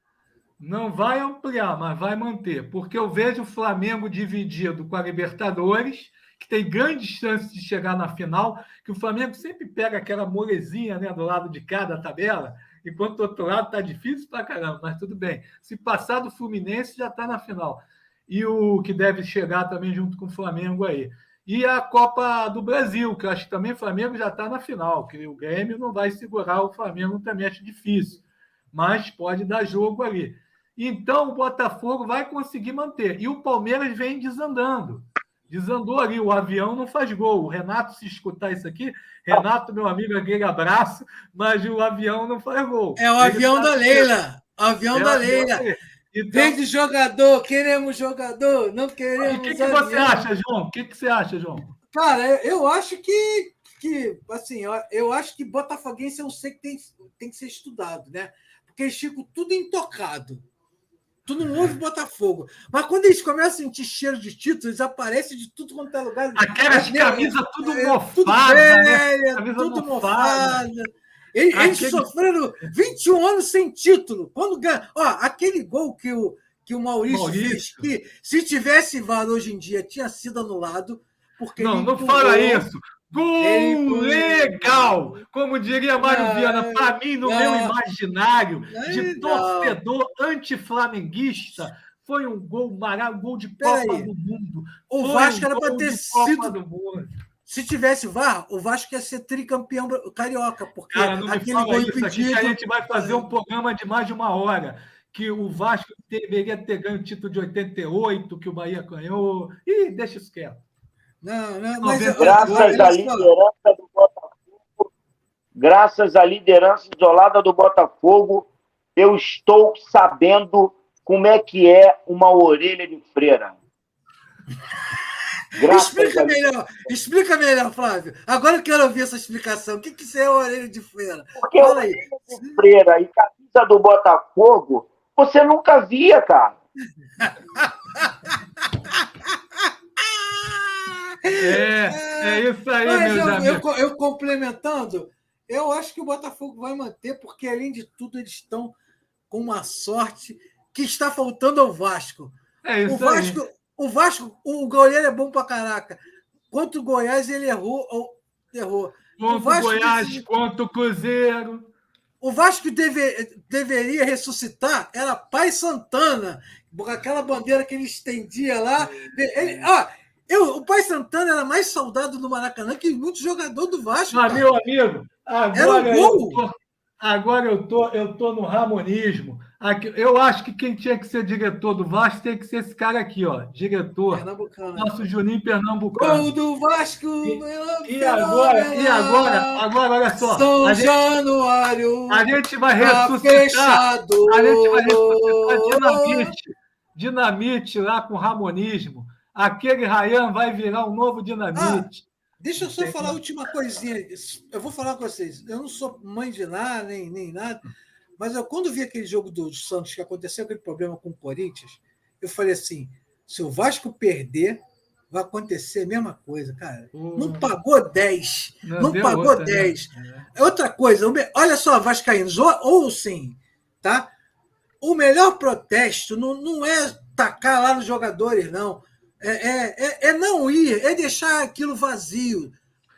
Não vai ampliar, mas vai manter. Porque eu vejo o Flamengo dividido com a Libertadores, que tem grandes chances de chegar na final, que o Flamengo sempre pega aquela molezinha, né, do lado de cada tabela, enquanto do outro lado está difícil pra caramba, mas tudo bem. Se passar do Fluminense, já está na final. E o que deve chegar também junto com o Flamengo aí. E a Copa do Brasil, que eu acho que também o Flamengo já está na final, que o Grêmio não vai segurar o Flamengo, também acho difícil, mas pode dar jogo ali. Então, o Botafogo vai conseguir manter. E o Palmeiras vem desandando. Desandou ali, o avião não faz gol. O Renato, se escutar isso aqui, Renato, meu amigo, aquele abraço, mas o avião não faz gol. É o avião da Leila. O avião da Leila. Então, vem de jogador, queremos jogador, não queremos. E o que você acha, João? O que você acha, João? Cara, eu acho que assim, eu acho que botafoguense eu sei que tem que ser estudado, né? Porque eles ficam tudo intocado. Tu não ouve Botafogo. Mas quando eles começam a sentir cheiro de título, eles aparecem de tudo quanto é lugar. Aquelas camisas tudo mofada. Tudo velha, né? Tudo mofada. Eles sofreram 21 anos sem título. Quando ganha... aquele gol que o Maurício fez, que se tivesse VAR hoje em dia, tinha sido anulado. Porque não fala isso. Gol legal! Como diria Mário Viana, para mim, no meu imaginário de torcedor antiflamenguista, foi um gol maravilhoso, um gol de Copa do Mundo. O Vasco era para ter sido... Se tivesse VAR, o Vasco ia ser tricampeão carioca, porque não aquele me fala gol isso impedido... Aqui, que a gente vai fazer um programa de mais de 1 hora, que o Vasco deveria ter ganho o título de 88, que o Bahia ganhou. Ih, deixa isso quieto. Graças à liderança isolada do Botafogo, eu estou sabendo como é que é uma orelha de freira. Explica melhor, Flávio. Agora eu quero ouvir essa explicação. O que é a orelha de freira? Porque fala aí. Orelha de freira e camisa do Botafogo, você nunca via, cara. É isso aí, meus amigos. Eu complementando, eu acho que o Botafogo vai manter, porque, além de tudo, eles estão com uma sorte que está faltando ao Vasco. O Vasco, o goleiro é bom pra caraca. Contra o Goiás, ele errou. Contra o Goiás, contra o Cruzeiro. O Vasco deveria ressuscitar, era Pai Santana, aquela bandeira que ele estendia lá. O Pai Santana era mais saudado do Maracanã que muito jogador do Vasco. Meu amigo, agora era um gol. Agora eu tô no ramonismo. Aqui, eu acho que quem tinha que ser diretor do Vasco tem que ser esse cara aqui, ó. Diretor. Pernambucano. Nosso Juninho Pernambucano. Gol do Vasco! Agora, olha só. São Januário. A gente vai ressuscitar. A gente vai ressuscitar Dinamite lá com Ramonismo. Aquele Ryan vai virar um novo Dinamite. Deixa eu só falar a última coisinha. Eu vou falar com vocês. Eu não sou mãe de nada, nem nada, mas quando vi aquele jogo do Santos, que aconteceu aquele problema com o Corinthians, eu falei assim, se o Vasco perder, vai acontecer a mesma coisa, cara. Não pagou 10. Não pagou outra, 10. Né? Outra coisa, olha só, Vascaínos, ou sim, tá? O melhor protesto não é tacar lá nos jogadores, não. É não ir, é deixar aquilo vazio.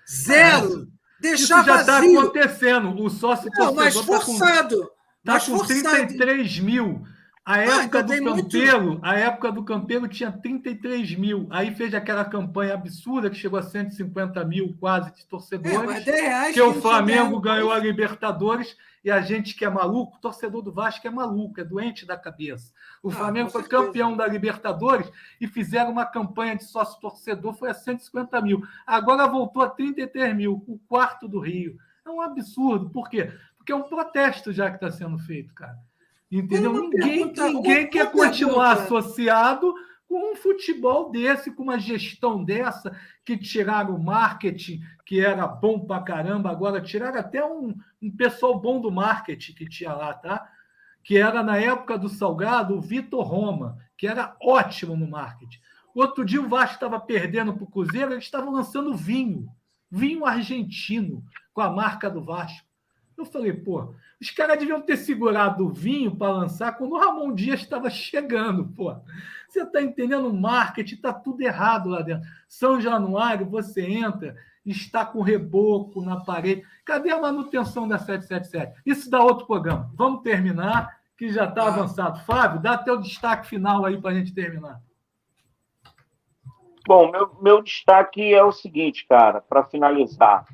Zero. Deixar isso já vazio. Está acontecendo. O sócio torcedor mas forçado. Está com 33 mil. A época do Campelo tinha 33 mil. Aí fez aquela campanha absurda que chegou a 150 mil quase de torcedores. Mas R$10 que o Flamengo ganhou a Libertadores e a gente que é maluco, torcedor do Vasco é maluco, é doente da cabeça. O Flamengo foi campeão da Libertadores e fizeram uma campanha de sócio-torcedor, foi a 150 mil. Agora voltou a 33 mil, o quarto do Rio. É um absurdo. Por quê? Porque é um protesto já que está sendo feito, cara. Entendeu? Ninguém quer continuar associado com um futebol desse, com uma gestão dessa, que tiraram o marketing, que era bom pra caramba, agora tiraram até um pessoal bom do marketing que tinha lá, tá? Que era, na época do Salgado, o Vitor Roma, que era ótimo no marketing. Outro dia o Vasco estava perdendo para o Cruzeiro, eles estavam lançando vinho argentino, com a marca do Vasco. Eu falei, pô, os caras deviam ter segurado o vinho para lançar quando o Ramon Dias estava chegando, pô. Você está entendendo? O marketing está tudo errado lá dentro. São Januário, você entra, está com reboco na parede. Cadê a manutenção da 777? Isso dá outro programa. Vamos terminar, que já está avançado. Fábio, dá teu destaque final aí para a gente terminar. Bom, meu destaque é o seguinte, cara, para finalizar.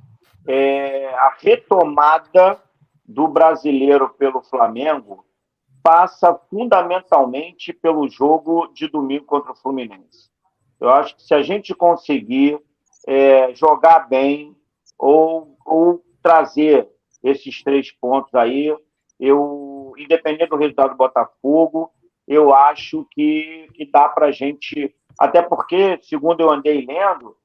A retomada do brasileiro pelo Flamengo passa fundamentalmente pelo jogo de domingo contra o Fluminense. Eu acho que se a gente conseguir jogar bem ou trazer esses 3 pontos aí, independente do resultado do Botafogo, eu acho que dá para a gente... Até porque, segundo eu andei lendo,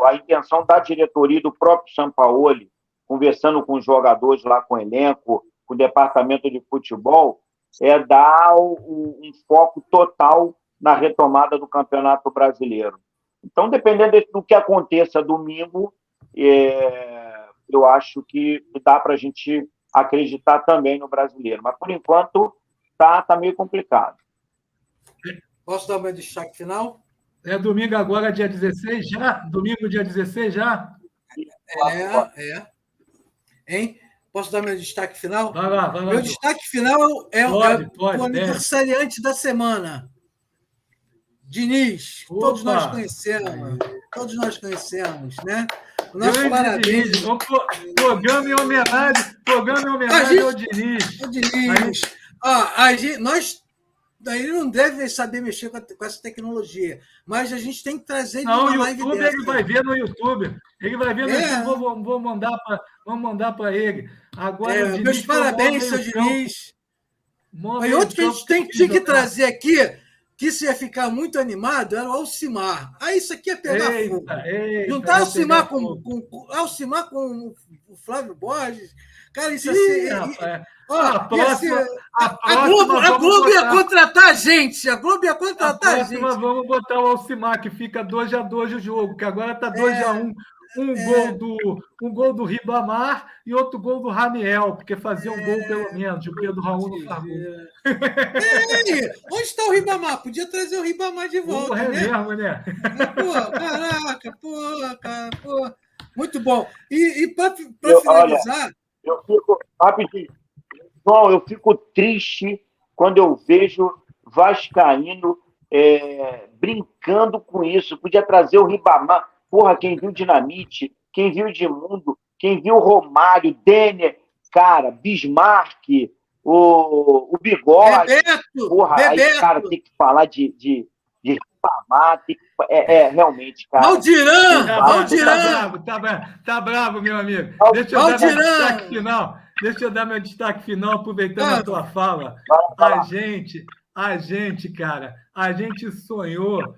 a intenção da diretoria do próprio Sampaoli, conversando com os jogadores lá, com o elenco, com o departamento de futebol, é dar um foco total na retomada do Campeonato Brasileiro. Então, dependendo do que aconteça domingo, eu acho que dá para a gente acreditar também no brasileiro. Mas, por enquanto, tá meio complicado. Posso dar o meu destaque final? É domingo agora, dia 16 já? Domingo, dia 16 já? Hein? Posso dar meu destaque final? Vai lá. Meu destaque final é o aniversariante da semana. Diniz, Opa. Todos nós conhecemos, né? O nosso parabéns. Programa em homenagem ao Diniz. Ele não deve saber mexer com essa tecnologia, mas a gente tem que trazer ele uma live dessa. Ele vai ver no YouTube. Ele vai ver no YouTube. Vamos mandar para ele. Agora, meus parabéns, seu Diniz. E outro que a gente tinha que trazer aqui, que isso ia ficar muito animado, era o Alcimar. Isso aqui é pegar fogo. Juntar Alcimar com o Flávio Borges. Cara, isso assim. A Globo ia contratar a gente. Vamos botar o Alcimar, que fica 2-2 o jogo, que agora está 2-1. Um gol do Ribamar e outro gol do Raniel, porque fazia um gol pelo menos. O Pedro Raul não faz gol. Onde está o Ribamar? Podia trazer o Ribamar de volta. Mesmo, né? Pô. Muito bom. E para finalizar. Eu fico rapidinho. João, eu fico triste quando eu vejo vascaíno brincando com isso. Podia trazer o Ribamar. Porra, quem viu Dinamite, quem viu Edmundo, quem viu Romário, Denner, cara, Bismarck, o Bigode. Bebeto! Porra, Bebeto. aí, cara, tem que falar de Ribamar, realmente, cara. Valdirã! Tá bravo, meu amigo. Deixa eu dar meu destaque final, aproveitando a tua fala. A gente, cara, a gente sonhou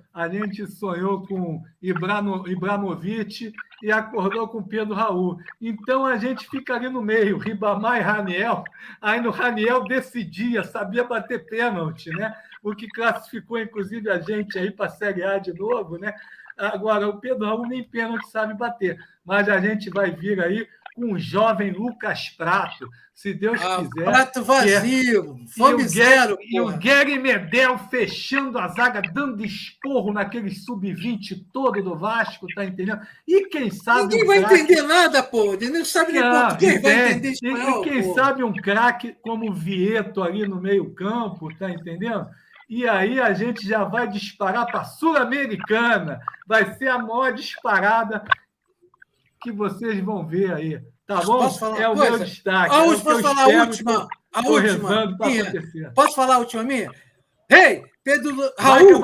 com Ibrahimovic e acordou com Pedro Raul. Então a gente fica ali no meio, Ribamar e Raniel. Aí no Raniel decidia, sabia bater pênalti, né? O que classificou, inclusive, a gente aí para a Série A de novo, né? Agora, o Pedro Raul nem pênalti sabe bater, mas a gente vai vir aí com o jovem Lucas Prato, se Deus quiser. Prato vazio, fome zero. E o Gary Medel fechando a zaga, dando esporro naquele sub-20 todo do Vasco, tá entendendo? E quem sabe. Ninguém vai entender nada, pô. Não sabe nem português, vai entender espanhol. E quem sabe um craque como o Vieto ali no meio-campo, tá entendendo? E aí a gente já vai disparar para a Sul-Americana. Vai ser a maior disparada que vocês vão ver aí. Tá bom? Posso falar o meu destaque. Posso falar a última? Posso falar a última minha? Ei, Pedro Raul!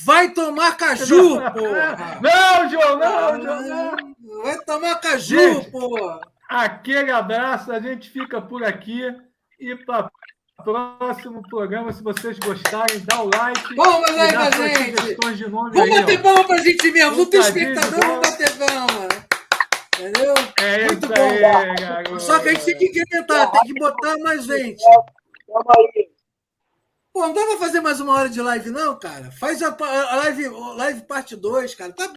Vai tomar caju, porra! Não, João, não! Vai tomar caju, porra! Aquele abraço, a gente fica por aqui e para próximo programa, se vocês gostarem, dá o like. Palmas aí pra gente! Vamos bater palma pra gente mesmo, não tem espectador, vamos bater palma! Entendeu? Muito bom! Aí, garoto. Só que a gente tem que incrementar, tem que botar mais gente. Pô, não dá pra fazer mais 1 hora de live, não, cara? Faz a live parte 2, cara. Tá